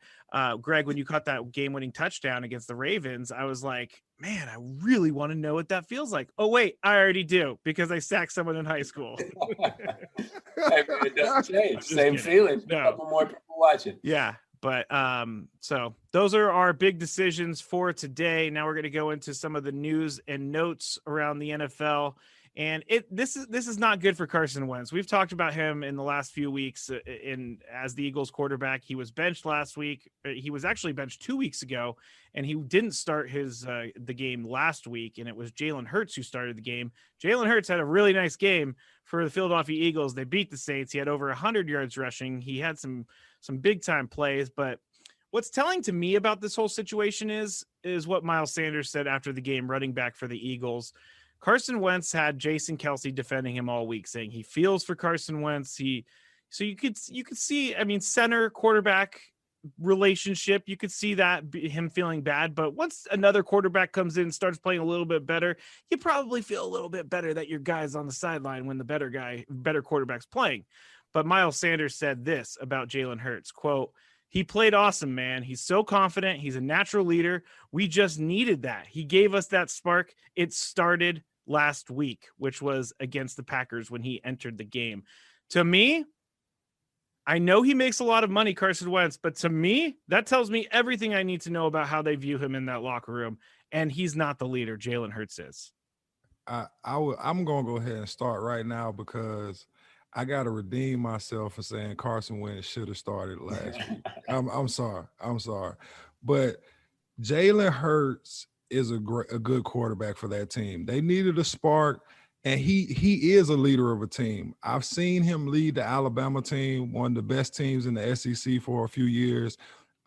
Greg, when you caught that game-winning touchdown against the Ravens, I was like, man, I really want to know what that feels like. Oh, wait, I already do because I sacked someone in high school. It doesn't change. Same feeling. No. A couple more people watching. Yeah. But so those are our big decisions for today. Now we're going to go into some of the news and notes around the NFL. And this is not good for Carson Wentz. We've talked about him in the last few weeks as the Eagles quarterback. He was benched last week. He was actually benched 2 weeks ago, and he didn't start the game last week, and it was Jalen Hurts who started the game. Jalen Hurts had a really nice game for the Philadelphia Eagles. They beat the Saints. He had over 100 yards rushing. He had some big-time plays, but what's telling to me about this whole situation is what Miles Sanders said after the game, running back for the Eagles. Carson Wentz had Jason Kelce defending him all week, saying he feels for Carson Wentz. So you could see, I mean, center quarterback relationship, you could see that him feeling bad. But once another quarterback comes in and starts playing a little bit better, you probably feel a little bit better that your guy's on the sideline when the better quarterback's playing. But Miles Sanders said this about Jalen Hurts, quote, "He played awesome, man. He's so confident. He's a natural leader. We just needed that. He gave us that spark. It started last week," which was against the Packers when he entered the game. To me, I know he makes a lot of money, Carson Wentz, but to me, that tells me everything I need to know about how they view him in that locker room. And he's not the leader. Jalen Hurts is. I'm going to go ahead and start right now because I got to redeem myself for saying Carson Wentz should have started last week. I'm sorry. But Jalen Hurts is a good quarterback for that team. They needed a spark, and he is a leader of a team. I've seen him lead the Alabama team, one of the best teams in the SEC for a few years.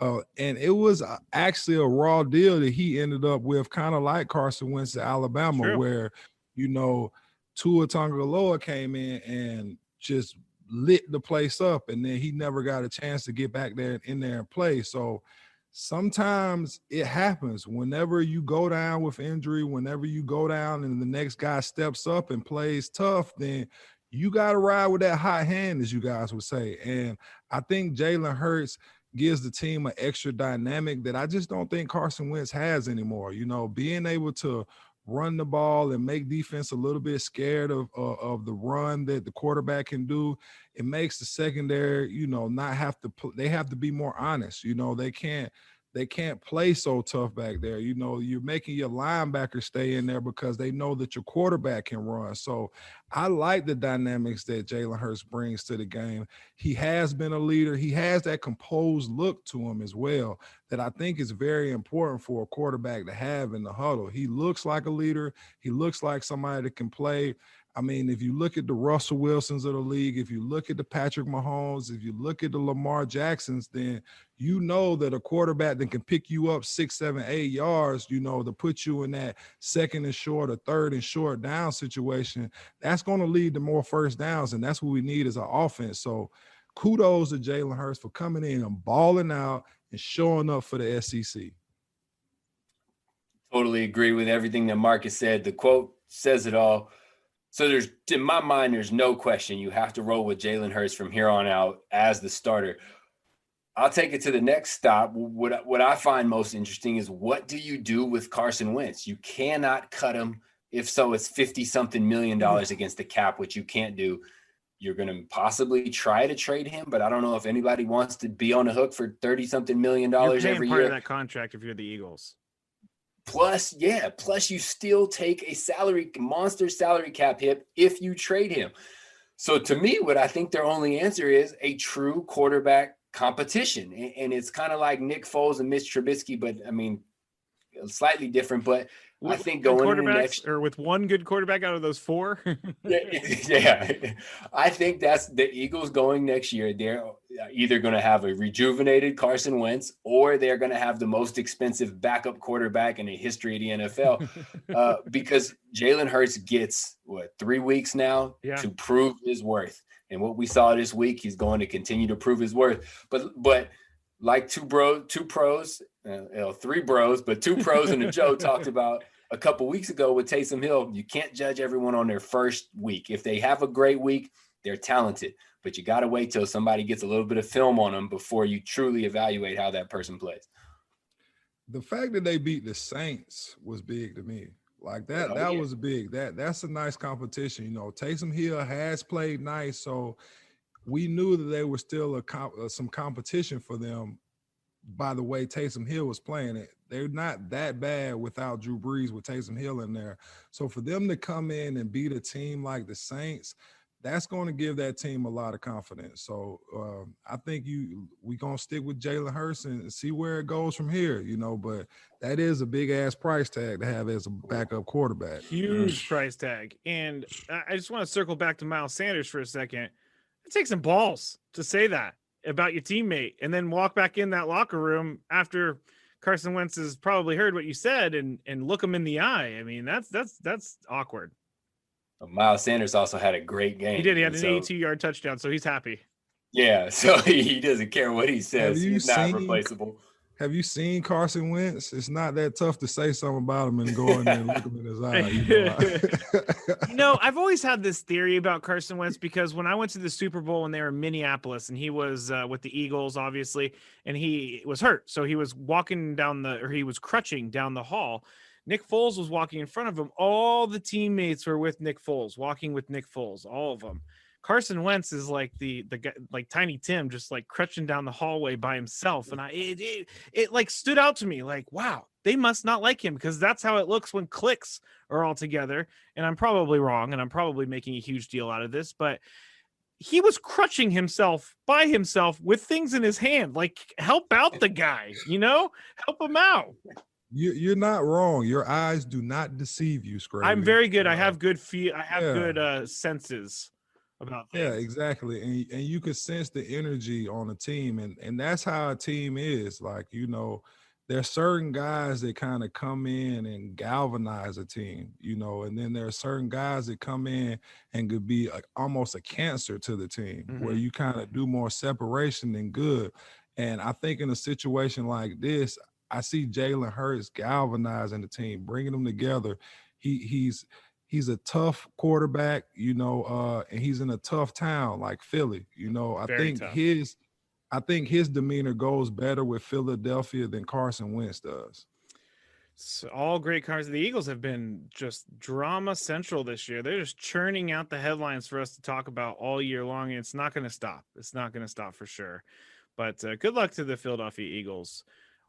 And it was actually a raw deal that he ended up with, kind of like Carson Wentz at Alabama, sure, where, Tua Tagovailoa came in and just lit the place up, and then he never got a chance to get back there in there and play. So sometimes it happens. Whenever you go down with injury, whenever you go down and the next guy steps up and plays tough, then you got to ride with that hot hand, as you guys would say. And I think Jalen Hurts gives the team an extra dynamic that I just don't think Carson Wentz has anymore. You know, being able to run the ball and make defense a little bit scared of the run that the quarterback can do. It makes the secondary, you know, not have to they have to be more honest. You know, they can't play so tough back there. You know, you're making your linebackers stay in there because they know that your quarterback can run. So I like the dynamics that Jalen Hurts brings to the game. He has been a leader. He has that composed look to him as well that I think is very important for a quarterback to have in the huddle. He looks like a leader. He looks like somebody that can play. I mean, if you look at the Russell Wilsons of the league, if you look at the Patrick Mahomes, if you look at the Lamar Jacksons, then you know that a quarterback that can pick you up 6, 7, 8 yards, you know, to put you in that second and short or third and short down situation, that's going to lead to more first downs, and that's what we need as an offense. So kudos to Jalen Hurts for coming in and balling out and showing up for the SEC. Totally agree with everything that Marcus said. The quote says it all. So in my mind, there's no question you have to roll with Jalen Hurts from here on out as the starter. I'll take it to the next stop. What I find most interesting is, what do you do with Carson Wentz? You cannot cut him. If so, it's $50-something million against the cap, which you can't do. You're going to possibly try to trade him, but I don't know if anybody wants to be on the hook for $30-something million every year. You're part of that contract if you're the Eagles. Plus you still take a monster salary cap hit if you trade him. So to me, what I think their only answer is a true quarterback competition. And it's kind of like Nick Foles and Mitch Trubisky, but I mean, slightly different, but I think going into next, or with one good quarterback out of those 4. yeah, I think that's the Eagles going next year. They're either going to have a rejuvenated Carson Wentz, or they're going to have the most expensive backup quarterback in the history of the NFL, because Jalen Hurts gets 3 weeks now to prove his worth. And what we saw this week, he's going to continue to prove his worth. But like three bros and a Joe talked about a couple weeks ago with Taysom Hill, you can't judge everyone on their first week. If they have a great week, they're talented, but you got to wait till somebody gets a little bit of film on them before you truly evaluate how that person plays. The fact that they beat the Saints was big to me. Like that was big. That's a nice competition. You know, Taysom Hill has played nice, so we knew that there was still some competition for them by the way Taysom Hill was playing it. They're not that bad without Drew Brees with Taysom Hill in there. So for them to come in and beat a team like the Saints, that's going to give that team a lot of confidence. So I think we're going to stick with Jalen Hurts and see where it goes from here, you know, but that is a big-ass price tag to have as a backup quarterback. Huge price tag. And I just want to circle back to Miles Sanders for a second. It takes some balls to say that about your teammate and then walk back in that locker room after Carson Wentz has probably heard what you said and look him in the eye. I mean, that's awkward. Miles Sanders also had a great game. He did. He had an 82-yard touchdown, so he's happy. Yeah, so he doesn't care what he says. He's not replaceable. Have you seen Carson Wentz? It's not that tough to say something about him and go in there and look him in his eye. You know, I've always had this theory about Carson Wentz because when I went to the Super Bowl and they were in Minneapolis and he was with the Eagles, obviously, and he was hurt. So he was he was crutching down the hall. Nick Foles was walking in front of him. All the teammates were with Nick Foles, walking with Nick Foles, all of them. Carson Wentz is like the guy, like Tiny Tim, just like crutching down the hallway by himself. And it like stood out to me like, wow, they must not like him because that's how it looks when cliques are all together. And I'm probably wrong. And I'm probably making a huge deal out of this, but he was crutching himself by himself with things in his hand. Like, help out the guy, you know, help him out. You're not wrong. Your eyes do not deceive you, Skraby. I'm very good. I have good good senses about things. Yeah, exactly. And you can sense the energy on a team, and that's how a team is. Like, you know, there's certain guys that kind of come in and galvanize a team, you know, and then there are certain guys that come in and could be like almost a cancer to the team, where you kind of do more separation than good. And I think in a situation like this, I see Jalen Hurts galvanizing the team, bringing them together. He's a tough quarterback, and he's in a tough town like Philly. I think his demeanor goes better with Philadelphia than Carson Wentz does. So all great cars. The Eagles have been just drama central this year. They're just churning out the headlines for us to talk about all year long, and it's not going to stop. It's not going to stop for sure. But good luck to the Philadelphia Eagles.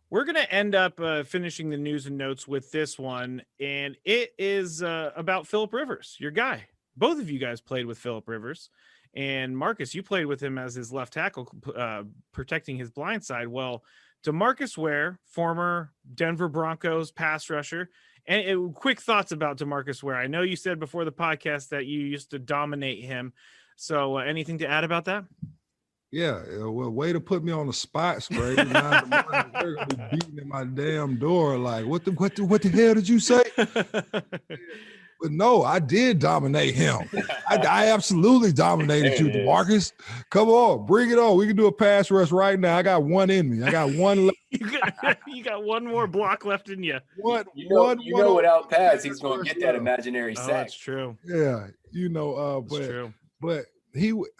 We're going to end up finishing the news and notes with this one, and it is about Phillip Rivers, your guy. Both of you guys played with Phillip Rivers, and Marcus, you played with him as his left tackle, protecting his blind side. Well, Demarcus Ware, former Denver Broncos pass rusher, and quick thoughts about Demarcus Ware. I know you said before the podcast that you used to dominate him, so anything to add about that? Yeah, well, way to put me on the spot, Skraby. Now they're gonna be beating at my damn door. Like, what the hell did you say? But no, I did dominate him. I absolutely dominated you, Demarcus. Come on, bring it on. We can do a pass rush right now. I got one in me. I got one left. You got one more block left in you. Without pass, he's going to get that imaginary sack. That's true. Yeah, but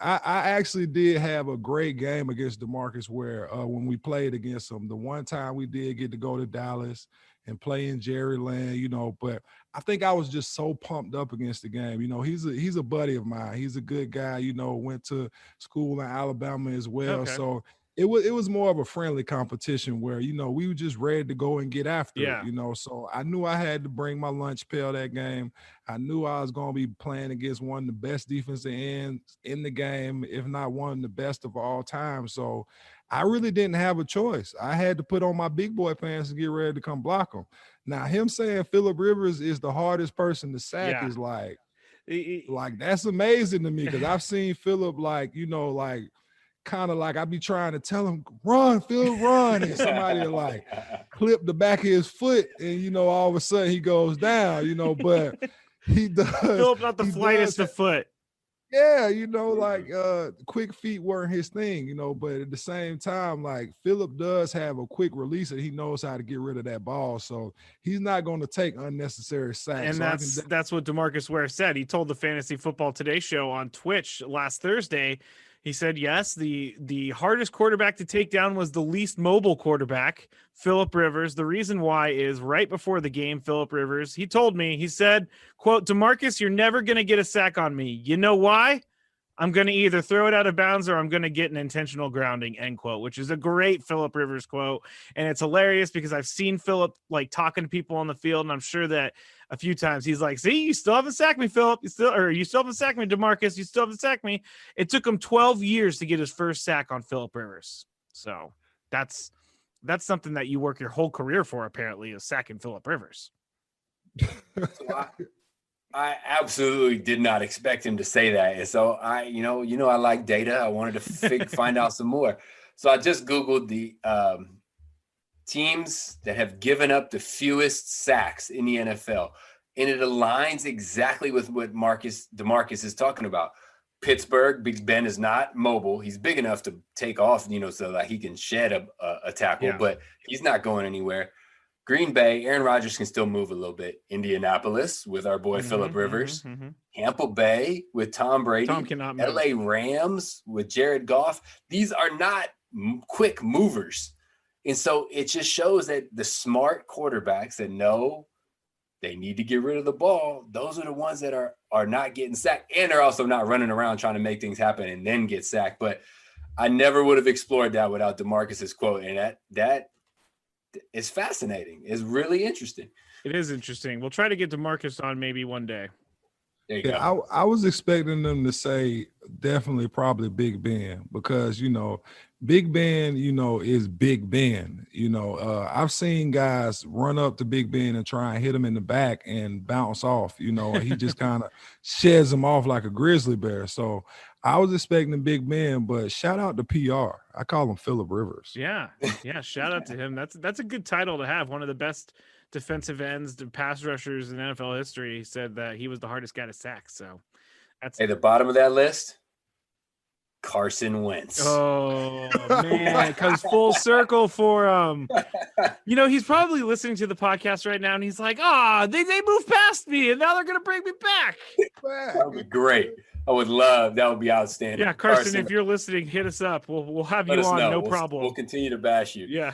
I actually did have a great game against Demarcus Ware when we played against him. The one time we did get to go to Dallas and play in Jerry Land, but I think I was just so pumped up against the game. He's a buddy of mine. He's a good guy, went to school in Alabama as well. Okay. So it was more of a friendly competition where, we were just ready to go and get after it, So I knew I had to bring my lunch pail that game. I knew I was going to be playing against one of the best defensive ends in the game, if not one of the best of all time. So I really didn't have a choice. I had to put on my big boy pants and get ready to come block him. Now, him saying Phillip Rivers is the hardest person to sack is like that's amazing to me, because I've seen Phillip kind of like I be trying to tell him, run, Phil, run. And somebody clip the back of his foot and, all of a sudden he goes down, but he does. Phillip not the flightest of foot. Yeah, quick feet weren't his thing, but at the same time, Phillip does have a quick release and he knows how to get rid of that ball. So he's not going to take unnecessary sacks. And that's what Demarcus Ware said. He told the Fantasy Football Today show on Twitch last Thursday. He said, yes, the hardest quarterback to take down was the least mobile quarterback, Phillip Rivers. The reason why is right before the game, Phillip Rivers, he told me, he said, quote, Demarcus, you're never going to get a sack on me. You know why? I'm going to either throw it out of bounds or I'm going to get an intentional grounding, end quote, which is a great Phillip Rivers quote. And it's hilarious because I've seen Phillip talking to people on the field, and I'm sure that a few times he's like, see, you still haven't sacked me, Phillip. You still haven't sacked me, Demarcus. You still haven't sacked me. It took him 12 years to get his first sack on Phillip Rivers. So that's something that you work your whole career for, apparently, is sacking Phillip Rivers. I absolutely did not expect him to say that. And so I like data. I wanted to find out some more. So I just Googled the teams that have given up the fewest sacks in the NFL. And it aligns exactly with what Demarcus is talking about. Pittsburgh, Big Ben is not mobile. He's big enough to take off, so that he can shed a tackle, but he's not going anywhere. Green Bay, Aaron Rodgers can still move a little bit. Indianapolis with our boy Phillip Rivers. Tampa Bay with Tom Brady. Tom cannot move. LA Rams with Jared Goff. These are not quick movers. And so it just shows that the smart quarterbacks that know they need to get rid of the ball, those are the ones that are not getting sacked. And they're also not running around trying to make things happen and then get sacked. But I never would have explored that without Demarcus's quote. And that it's fascinating. It's really interesting. It is interesting. We'll try to get Demarcus on maybe one day. There you go. I was expecting them to say definitely probably Big Ben, because, Big Ben, is Big Ben. I've seen guys run up to Big Ben and try and hit him in the back and bounce off. He just kind of sheds them off like a grizzly bear. So I was expecting Big Ben, but shout out to PR. I call him Phillip Rivers. Yeah. Shout out to him. That's a good title to have. One of the best defensive ends, pass rushers in NFL history. He said that he was the hardest guy to sack. So that's the bottom of that list. Carson Wentz. Oh, man, it comes full circle for him. He's probably listening to the podcast right now, and he's like, they moved past me, and now they're going to bring me back. That would be great. I would love that. Would be outstanding. Yeah, Carson, if you're listening, hit us up. We'll have you on, no problem. We'll continue to bash you. Yeah.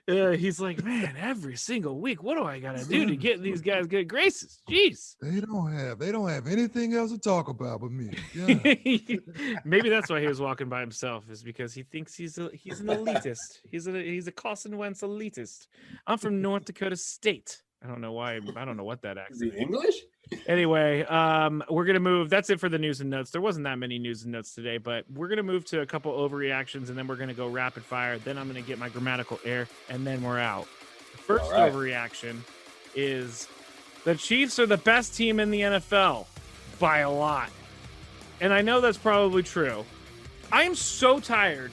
He's like, man, every single week, what do I got to do to get these guys good graces? Jeez. They don't have anything else to talk about but me. Yeah. Maybe that's why he was walking by himself, is because he thinks he's an elitist. He's a Carson Wentz elitist. I'm from North Dakota State. I don't know why. I don't know what that accent is. English? Anyway, we're going to move. That's it for the news and notes. There wasn't that many news and notes today, but we're going to move to a couple overreactions, and then we're going to go rapid fire. Then I'm going to get my grammatical error, and then we're out. The first overreaction is the Chiefs are the best team in the NFL by a lot. And I know that's probably true. I am so tired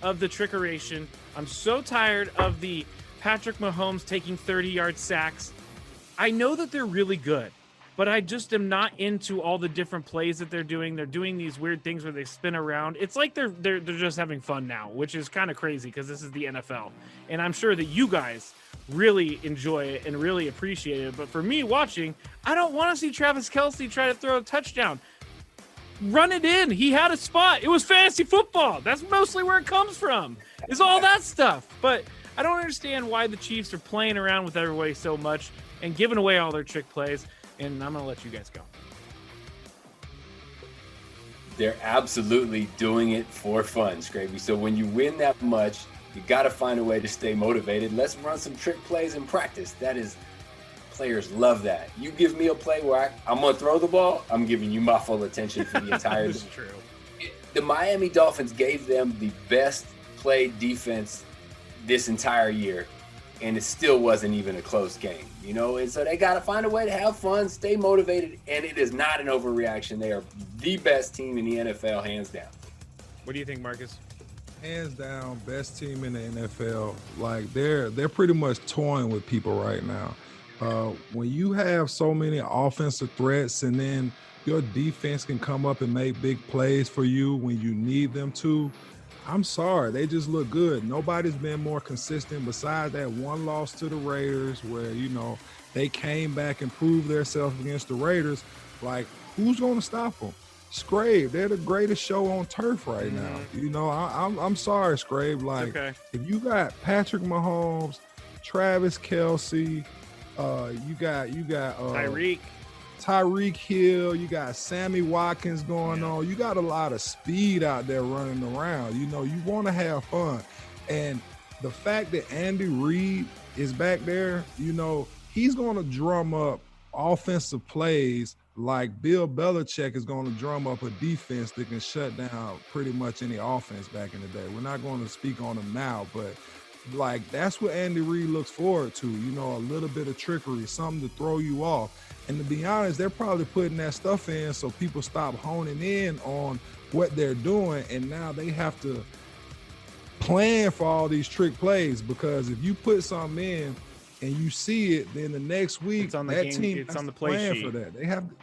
of the trickeration. I'm so tired of the Patrick Mahomes taking 30-yard sacks. I know that they're really good, but I just am not into all the different plays that they're doing. They're doing these weird things where they spin around. It's like they're just having fun now, which is kind of crazy because this is the NFL. And I'm sure that you guys really enjoy it and really appreciate it. But for me watching, I don't want to see Travis Kelce try to throw a touchdown. Run it in. He had a spot. It was fantasy football. That's mostly where it comes from, is all that stuff. But I don't understand why the Chiefs are playing around with everybody so much and giving away all their trick plays. And I'm going to let you guys go. They're absolutely doing it for fun, Skraby. So when you win that much, you got to find a way to stay motivated. Let's run some trick plays in practice. Players love that. You give me a play where I'm going to throw the ball, I'm giving you my full attention for the entire That's true. The Miami Dolphins gave them the best played defense this entire year, and it still wasn't even a close game, and so they got to find a way to have fun, stay motivated, and it is not an overreaction. They are the best team in the NFL, hands down. What do you think, Marcus? Hands down, best team in the NFL. Like they're pretty much toying with people right now. When you have so many offensive threats and then your defense can come up and make big plays for you when you need them to, I'm sorry, they just look good. Nobody's been more consistent besides that one loss to the Raiders where, they came back and proved themselves against the Raiders. Like, who's going to stop them? Skrabe, they're the greatest show on turf right now. I'm sorry, Skrabe. Like, if you got Patrick Mahomes, Travis Kelce, you got Tyreek Hill, you got Sammy Watkins going on. You got a lot of speed out there running around. You want to have fun. And the fact that Andy Reid is back there, he's going to drum up offensive plays like Bill Belichick is going to drum up a defense that can shut down pretty much any offense back in the day. We're not going to speak on him now, but that's what Andy Reid looks forward to, a little bit of trickery, something to throw you off. And to be honest, they're probably putting that stuff in so people stop honing in on what they're doing, and now they have to plan for all these trick plays, because if you put something in and you see it, then the next week it's on the that game, team it's has on the to play plan sheet for that.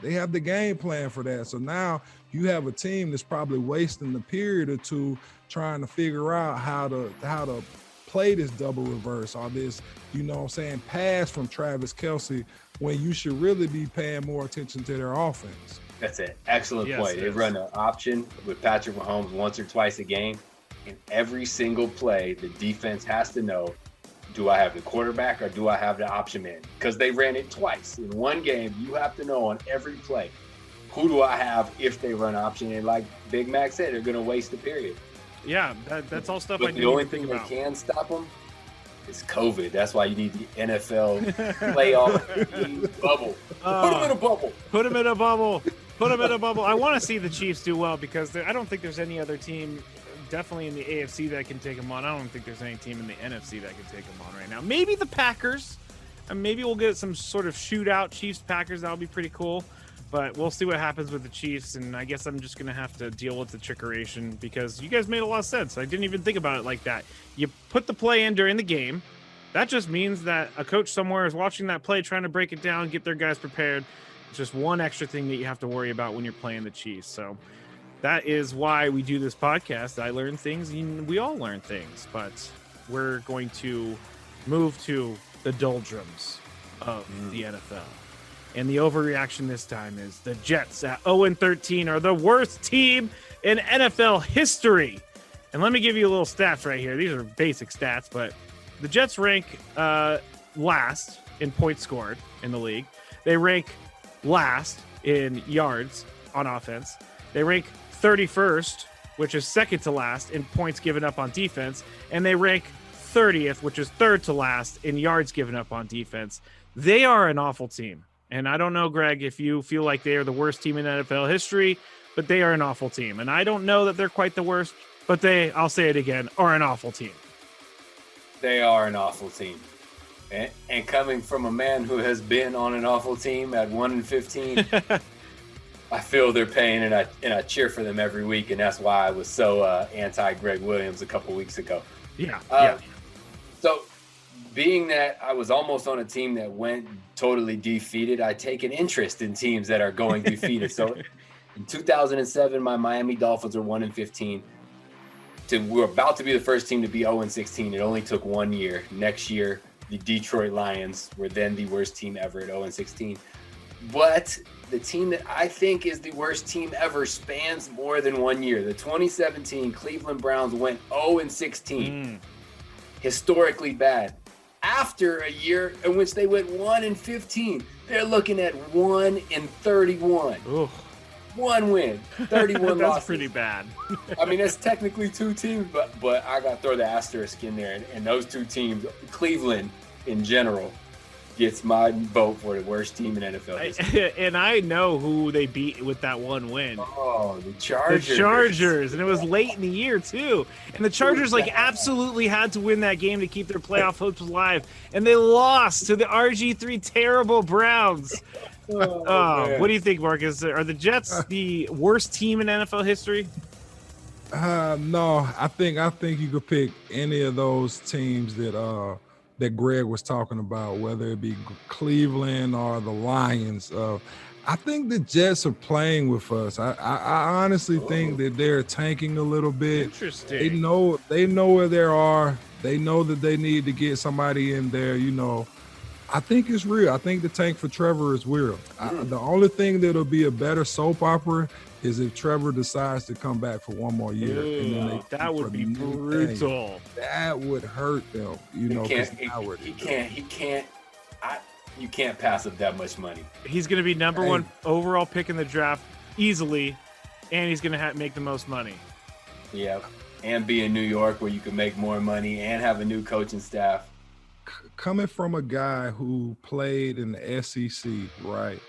They have the game plan for that. So now you have a team that's probably wasting a period or two trying to figure out how to play this double reverse or this, pass from Travis Kelce, when you should really be paying more attention to their offense. That's an excellent point. They run an option with Patrick Mahomes once or twice a game. In every single play, the defense has to know, do I have the quarterback or do I have the option man? Because they ran it twice. In one game, you have to know on every play, who do I have if they run option? And like Big Mac said, they're going to waste the period. Yeah, that's all stuff but I didn't even think about. The only thing that about. can stop them is COVID. That's why you need the NFL playoff bubble. Put them in a bubble. Put them in a bubble. Put them in a bubble. I want to see the Chiefs do well because I don't think there's any other team, definitely in the AFC, that can take them on. I don't think there's any team in the NFC that can take them on right now. Maybe the Packers. And maybe we'll get some sort of shootout Chiefs-Packers. That'll be pretty cool. But we'll see what happens with the Chiefs, and I guess I'm just going to have to deal with the trickeration because you guys made a lot of sense. I didn't even think about it like that. You put the play in during the game. That just means that a coach somewhere is watching that play, trying to break it down, get their guys prepared. It's just one extra thing that you have to worry about when you're playing the Chiefs. So that is why we do this podcast. I learn things, and we all learn things, but we're going to move to the doldrums of the NFL. And the overreaction this time is the Jets at 0-13 are the worst team in NFL history. And let me give you a little stats right here. These are basic stats, but the Jets rank last in points scored in the league. They rank last in yards on offense. They rank 31st, which is second to last in points given up on defense. And they rank 30th, which is third to last in yards given up on defense. They are an awful team. And I don't know, Greg, if you feel like they are the worst team in NFL history, but they are an awful team. And I don't know that they're quite the worst, but they, I'll say it again, are an awful team. They are an awful team. And coming from a man who has been on an awful team at 1-15, I feel their pain, and I cheer for them every week, and that's why I was so anti-Greg Williams a couple weeks ago. Yeah. So being that I was almost on a team that went totally defeated, I take an interest in teams that are going defeated. So in 2007, my Miami Dolphins were 1-15. We're about to be the first team to be 0-16. It only took 1 year. Next year, the Detroit Lions were then the worst team ever at 0-16. But the team that I think is the worst team ever spans more than 1 year. The 2017 Cleveland Browns went 0-16. Historically bad. After a year in which they went 1-15, they're looking at 1-31. Ooh. 1 win, 31 That's losses. pretty bad. I mean, that's technically 2 teams, but I got to throw the asterisk in there. And those 2 teams, Cleveland in general, gets my vote for the worst team in NFL history. And I know who they beat with that 1 win. Oh, the Chargers. The Chargers. And it was late in the year, too. And the Chargers, absolutely had to win that game to keep their playoff hopes alive. And they lost to the RG3 terrible Browns. What do you think, Marcus? Are the Jets the worst team in NFL history? No, I think you could pick any of those teams that Greg was talking about, whether it be Cleveland or the Lions. I think the Jets are playing with us. I honestly think that they're tanking a little bit. Interesting. They know where they are. They know that they need to get somebody in there, I think it's real. I think the tank for Trevor is real. The only thing that'll be a better soap opera is if Trevor decides to come back for 1 more year. That would be brutal. That would hurt them. You can't pass up that much money. He's going to be number 1 overall pick in the draft easily, and he's going to make the most money. Yeah, and be in New York where you can make more money and have a new coaching staff. Coming from a guy who played in the SEC, right?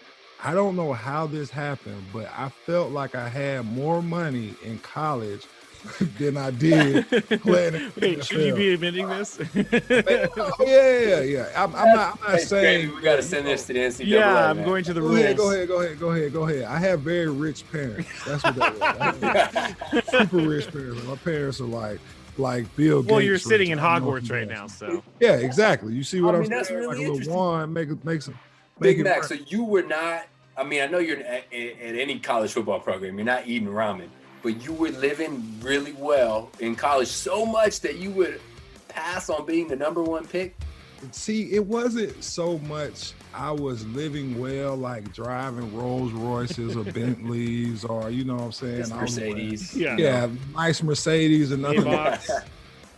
I don't know how this happened, but I felt like I had more money in college than I did playing. Wait, should you be admitting this? Yeah. I'm not saying. We got to send this to the NCAA. Yeah, I'm going to the rules. Go ahead. I have very rich parents. That's what that was. Super rich parents. My parents are like Bill Gates. Well, you're sitting in Hogwarts right now, so. Yeah, exactly. You see what I'm saying? That's really like a little wand, make it Big Mac, so you were not, I know you're at any college football program, you're not eating ramen, but you were living really well in college so much that you would pass on being the number 1 pick? See, it wasn't so much I was living well, like driving Rolls Royces or Bentleys or, you know what I'm saying? Mercedes. Yeah, nice Mercedes and nothing like that.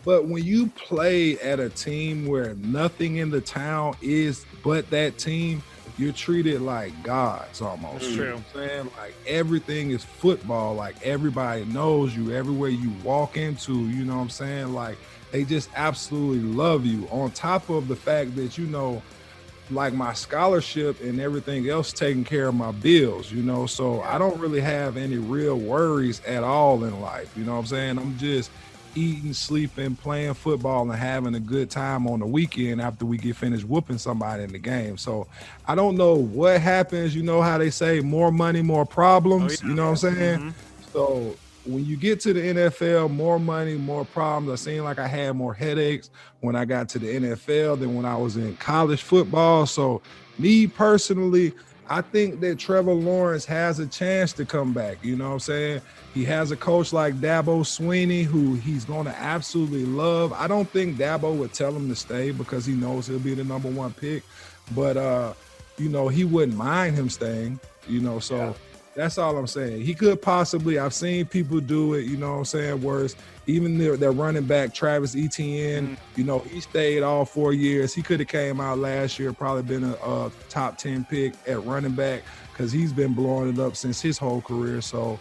But when you play at a team where nothing in the town is but that team, you're treated like gods almost. That's true. You know what I'm saying? Like everything is football. Like everybody knows you everywhere you walk into, you know what I'm saying? Like they just absolutely love you. On top of the fact that, like my scholarship and everything else taking care of my bills, so I don't really have any real worries at all in life. You know what I'm saying? I'm just eating, sleeping, playing football, and having a good time on the weekend after we get finished whooping somebody in the game. So I don't know what happens. You know how they say more money, more problems. You know what I'm saying? Mm-hmm. So when you get to the NFL, more money, more problems. I seem like I had more headaches when I got to the NFL than when I was in college football. So me personally, I think that Trevor Lawrence has a chance to come back. You know what I'm saying? He has a coach like Dabo Swinney who he's going to absolutely love. I don't think Dabo would tell him to stay because he knows he'll be the number one pick. But, you know, he wouldn't mind him staying, you know, so yeah. That's all I'm saying. He could possibly, I've seen people do it, you know what I'm saying, worse. Even their running back, Travis Etienne, you know, he stayed all 4 years. He could have came out last year, probably been a top 10 pick at running back because he's been blowing it up since his whole career. So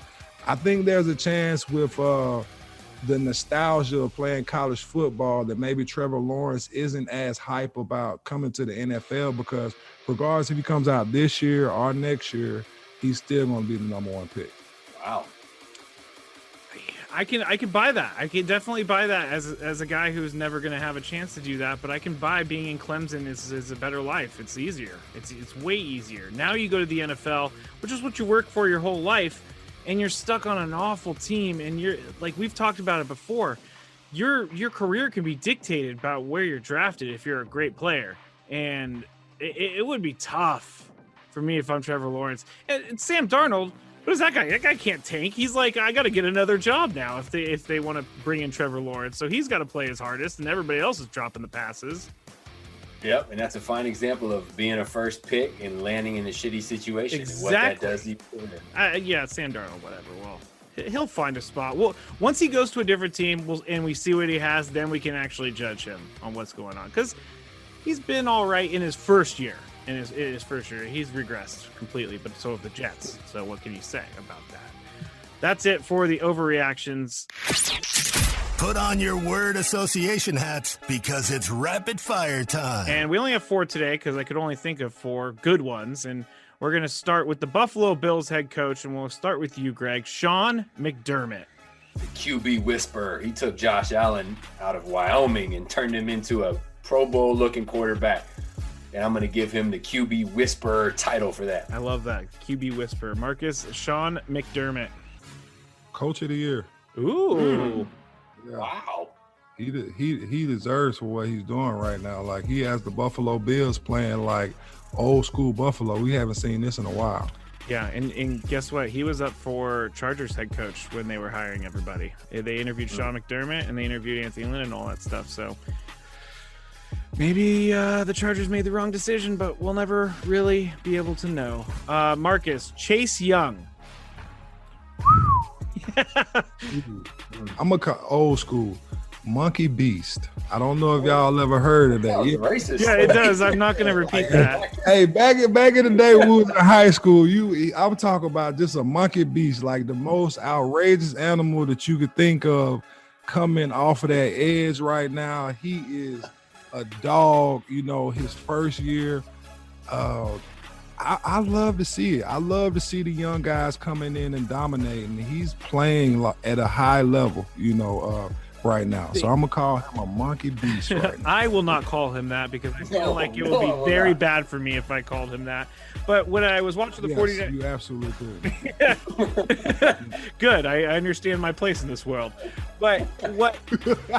I think there's a chance with the nostalgia of playing college football that maybe Trevor Lawrence isn't as hype about coming to the NFL because regardless if he comes out this year or next year, he's still going to be the number one pick. Wow. I can buy that. I can definitely buy that as a guy who's never going to have a chance to do that. But I can buy being in Clemson is a better life. It's easier. It's way easier. Now you go to the NFL, which is what you work for your whole life, and you're stuck on an awful team. And you're like we've talked about it before. Your career can be dictated by where you're drafted if you're a great player, and it would be tough for me if I'm Trevor Lawrence and Sam Darnold. What is that guy? That guy can't tank. He's like, I got to get another job now if they want to bring in Trevor Lawrence. So he's got to play his hardest, and everybody else is dropping the passes. Yep, and that's a fine example of being a first pick and landing in a shitty situation. Exactly. And what that does. Yeah, Sam Darnold, whatever. Well, he'll find a spot. Well, once he goes to a different team and we see what he has, then we can actually judge him on what's going on. Because he's been all right in his first year. In his first year, he's regressed completely, but so have the Jets. So what can you say about that? That's it for the overreactions. Put on your word association hats because it's rapid fire time. And we only have 4 today because I could only think of 4 good ones. And we're going to start with the Buffalo Bills head coach, and we'll start with you, Greg. Sean McDermott. The QB whisperer. He took Josh Allen out of Wyoming and turned him into a Pro Bowl-looking quarterback. And I'm going to give him the QB Whisperer title for that. I love that. QB Whisperer. Marcus, Sean McDermott. Coach of the year. Ooh. Yeah. Wow. He deserves for what he's doing right now. Like, he has the Buffalo Bills playing like old school Buffalo. We haven't seen this in a while. Yeah, and guess what? He was up for Chargers head coach when they were hiring everybody. They interviewed Sean McDermott, and they interviewed Anthony Lynn and all that stuff. So maybe the Chargers made the wrong decision, but we'll never really be able to know. Marcus, Chase Young. I'm a old school Monkey Beast. I don't know if y'all ever heard of that. Yeah, it does. I'm not going to repeat that. Hey, back in the day when we was in high school, I'm talking about just a monkey beast, like the most outrageous animal that you could think of coming off of that edge right now. He is a dog, you know, his first year. I love to see it. I love to see the young guys coming in and dominating. He's playing at a high level, you know, right now. So I'm going to call him a monkey beast right now. I will not call him that because I feel like it would be very bad for me if I called him that. But when I was watching the 49ers... you absolutely could. Good. I understand my place in this world. But what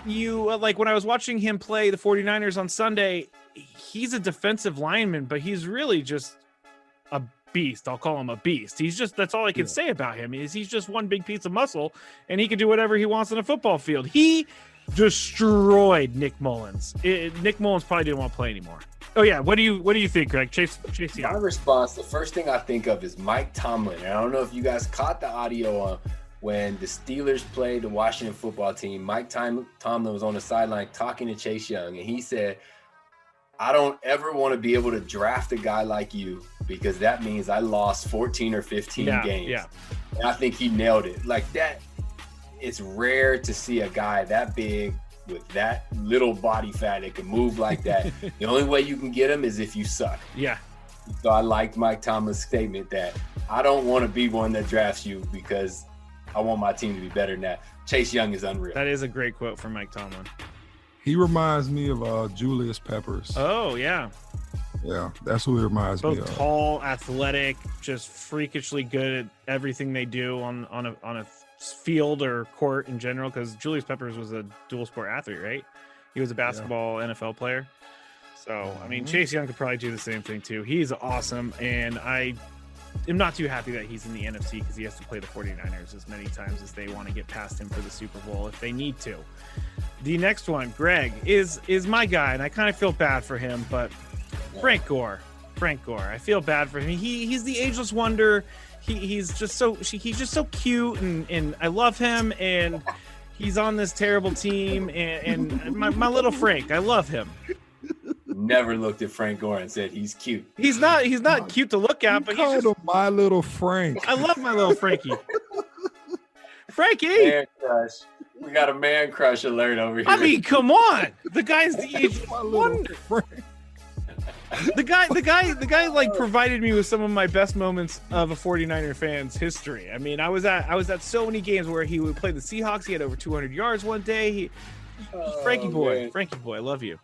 you... like when I was watching him play the 49ers on Sunday, he's a defensive lineman, but he's really just a beast. I'll call him a beast. He's just, that's all I can say about him is he's just one big piece of muscle and he can do whatever he wants on a football field. He destroyed Nick Mullins. Nick Mullins probably didn't want to play anymore. Oh yeah. What do you think, Greg? Chase My response, the first thing I think of is Mike Tomlin. And I don't know if you guys caught the audio on when the Steelers played the Washington football team. Mike Tomlin was on the sideline talking to Chase Young, and he said, I don't ever want to be able to draft a guy like you because that means I lost 14 or 15 games. Yeah. And I think he nailed it. Like that, it's rare to see a guy that big with that little body fat that can move like that. The only way you can get him is if you suck. Yeah. So I liked Mike Tomlin's statement that I don't want to be one that drafts you because I want my team to be better than that. Chase Young is unreal. That is a great quote from Mike Tomlin. He reminds me of Julius Peppers. Oh, yeah. Yeah, that's who he reminds me of. Both tall, athletic, just freakishly good at everything they do on a field or court in general, because Julius Peppers was a dual sport athlete, right? He was a basketball NFL player. So, I mean, Chase Young could probably do the same thing too. He's awesome, and I am not too happy that he's in the NFC because he has to play the 49ers as many times as they want to get past him for the Super Bowl if they need to. The next one, Greg, is my guy, and I kind of feel bad for him, but Frank Gore. I feel bad for him. He's the ageless wonder. He's just so cute, and I love him, and he's on this terrible team, and my little Frank, I love him. Never looked at Frank Gore and said he's cute. He's not cute to look at, but he's just my little Frank. I love my little Frankie. Frankie. Man crush. We got a man crush alert over here. I mean, come on. The guy's the age wonder. The guy like provided me with some of my best moments of a 49er fan's history. I mean, I was at so many games where he would play the Seahawks. He had over 200 yards one day. Frankie boy, I love you.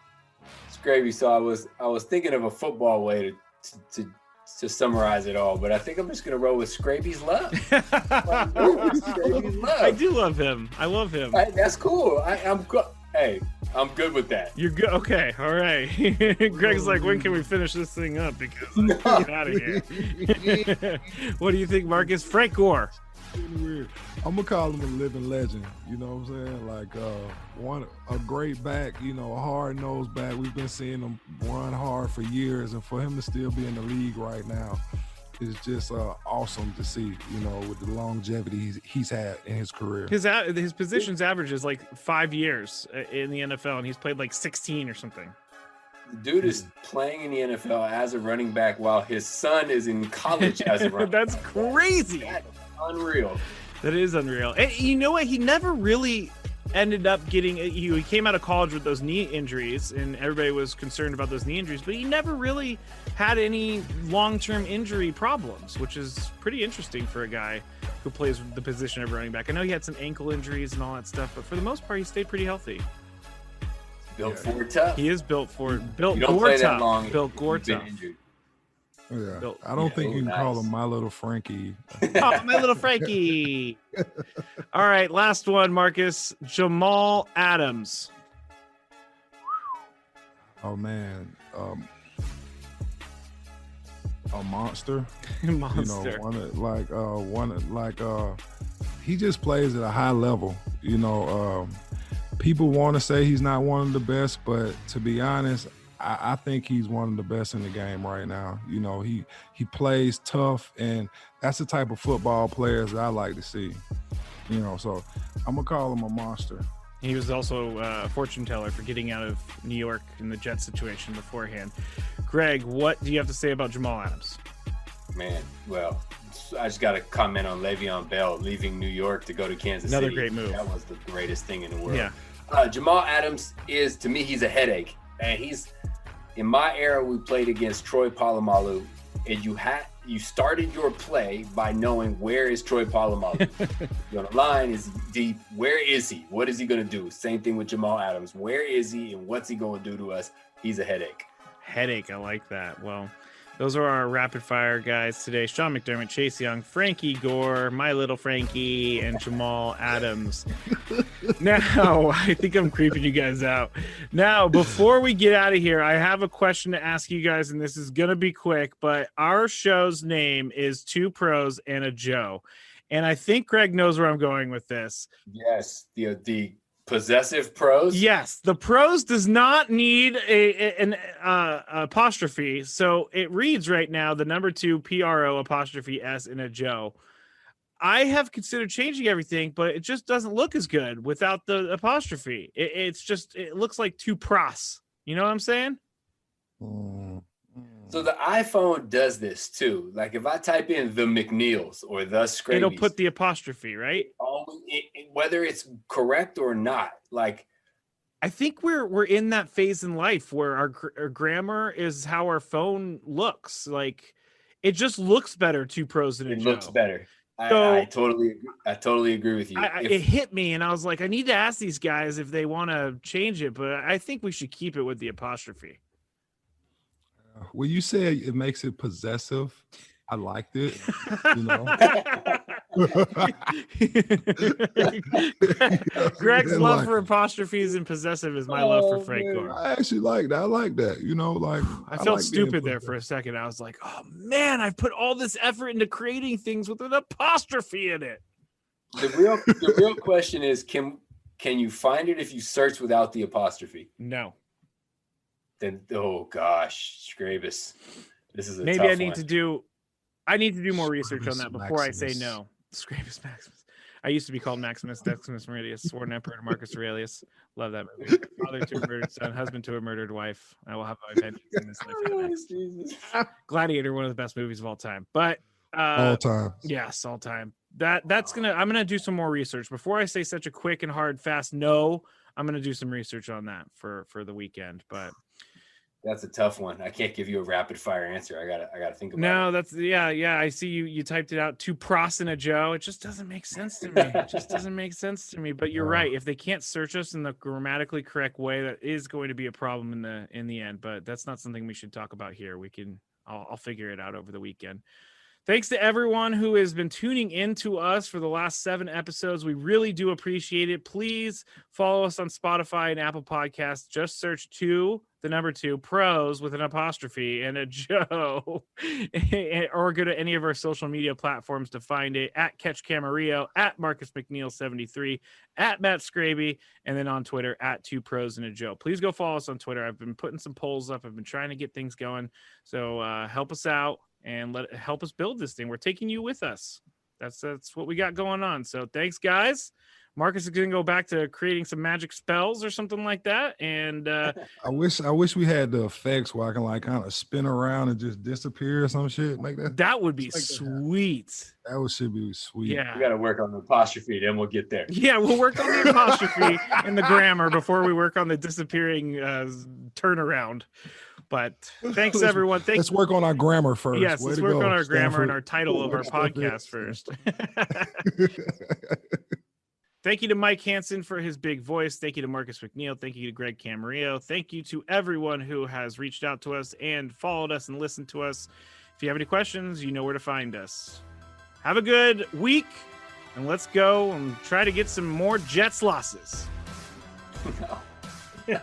Skraby. So I was thinking of a football way to summarize it all, but I think I'm just gonna roll with Skraby's love. Skraby's love. I do love him. I love him. That's cool. I'm good. Hey, I'm good with that. You're good. Okay. All right. Greg's like, when can we finish this thing up? Because I'm get out of here. What do you think, Marcus? Frank Gore. Weird. I'm gonna call him a living legend. You know what I'm saying? Like a great back. You know, a hard-nosed back. We've been seeing him run hard for years, and for him to still be in the league right now is just awesome to see. You know, with the longevity he's had in his career. His positions average is like 5 years in the NFL, and he's played like 16 or something. The dude is playing in the NFL as a running back while his son is in college as a running back. That's crazy. That's unreal. That is unreal. And you know what? He never really ended up getting. He came out of college with those knee injuries, and everybody was concerned about those knee injuries. But he never really had any long-term injury problems, which is pretty interesting for a guy who plays the position of running back. I know he had some ankle injuries and all that stuff, but for the most part, he stayed pretty healthy. Built for tough. He is built for built. You don't Gore play that tough. long. Built Gore tough. Yeah, I don't think you can call him my little Frankie. Oh, my little Frankie. All right, last one, Marcus. Jamal Adams. Oh man, a monster. Monster. You know, he just plays at a high level. You know, people want to say he's not one of the best, but to be honest, I think he's one of the best in the game right now. You know, he plays tough, and that's the type of football players that I like to see. You know, so I'm gonna call him a monster. He was also a fortune teller for getting out of New York in the Jets situation beforehand. Greg, what do you have to say about Jamal Adams? Man, well, I just got to comment on Le'Veon Bell leaving New York to go to Kansas City. Another great move. That was the greatest thing in the world. Yeah. Jamal Adams is, to me, he's a headache. And he's, in my era, we played against Troy Polamalu, and you started your play by knowing where is Troy Polamalu. You're on the line, is he deep? Where is he? What is he going to do? Same thing with Jamal Adams. Where is he, and what's he going to do to us? He's a headache. Headache, I like that. Well, those are our rapid fire guys today. Sean McDermott, Chase Young, Frankie Gore, my little Frankie, and Jamal Adams. Now, I think I'm creeping you guys out. Now, before we get out of here, I have a question to ask you guys, and this is going to be quick, but our show's name is Two Pros and a Joe. And I think Greg knows where I'm going with this. Yes, the possessive pros. Yes, the pros does not need an apostrophe, so it reads right now the number 2 PRO apostrophe S in a Joe. I have considered changing everything, but it just doesn't look as good without the apostrophe. It looks like two pros. You know what I'm saying? So the iPhone does this too. Like if I type in the McNeills or the Skrabys, it'll put the apostrophe, right? Whether it's correct or not. Like I think we're in that phase in life where our grammar is how our phone looks. Like it just looks better. Two pros and a Joe. It looks better. I totally agree with you. It hit me, and I was like, I need to ask these guys if they want to change it, but I think we should keep it with the apostrophe. Well, you say it makes it possessive. I liked it. You know, Greg's love for apostrophes and possessive is my love for Frank Gore. I actually like that. I like that. I felt stupid there for a second. I was like, oh man, I've put all this effort into creating things with an apostrophe in it. The real question is, can you find it if you search without the apostrophe? No. Then oh gosh, Scrabus. This is maybe I need to do more research on that before I say no. Scrabus Maximus. I used to be called Maximus Decimus Meridius, sworn emperor to Marcus Aurelius. Love that movie. Father to a murdered son, husband to a murdered wife. I will have my vengeance in this life. Gladiator, one of the best movies of all time. But all time. Yes, all time. I'm gonna do some more research before I say such a quick and hard fast no. I'm gonna do some research on that for the weekend. But that's a tough one. I can't give you a rapid fire answer. I gotta think about it. No, that's yeah. I see you typed it out. To pros and a Joe. It just doesn't make sense to me. It just doesn't make sense to me. But you're right. If they can't search us in the grammatically correct way, that is going to be a problem in the end. But that's not something we should talk about here. I'll figure it out over the weekend. Thanks to everyone who has been tuning in to us for the last 7 episodes. We really do appreciate it. Please follow us on Spotify and Apple Podcasts. Just search 2 pros with an apostrophe and a Joe, or go to any of our social media platforms to find it at Catch Camarillo, at Marcus McNeill 73, at Matt Skraby, and then on Twitter at 2 pros and a Joe. Please go follow us on Twitter. I've been putting some polls up. I've been trying to get things going. So help us out. And help us build this thing. We're taking you with us. That's what we got going on. So thanks, guys. Marcus is going to go back to creating some magic spells or something like that. And I wish we had the effects where I can like kind of spin around and just disappear or some shit like that. That would be sweet. That should be sweet. Yeah, we got to work on the apostrophe, then we'll get there. Yeah, we'll work on the apostrophe and the grammar before we work on the disappearing turnaround. But thanks, everyone. Let's work on our grammar first. Yes, let's work on our grammar and our title of our podcast first. Thank you to Mike Hansen for his big voice. Thank you to Marcus McNeill. Thank you to Greg Camarillo. Thank you to everyone who has reached out to us and followed us and listened to us. If you have any questions, you know where to find us. Have a good week, and let's go and try to get some more Jets losses. No.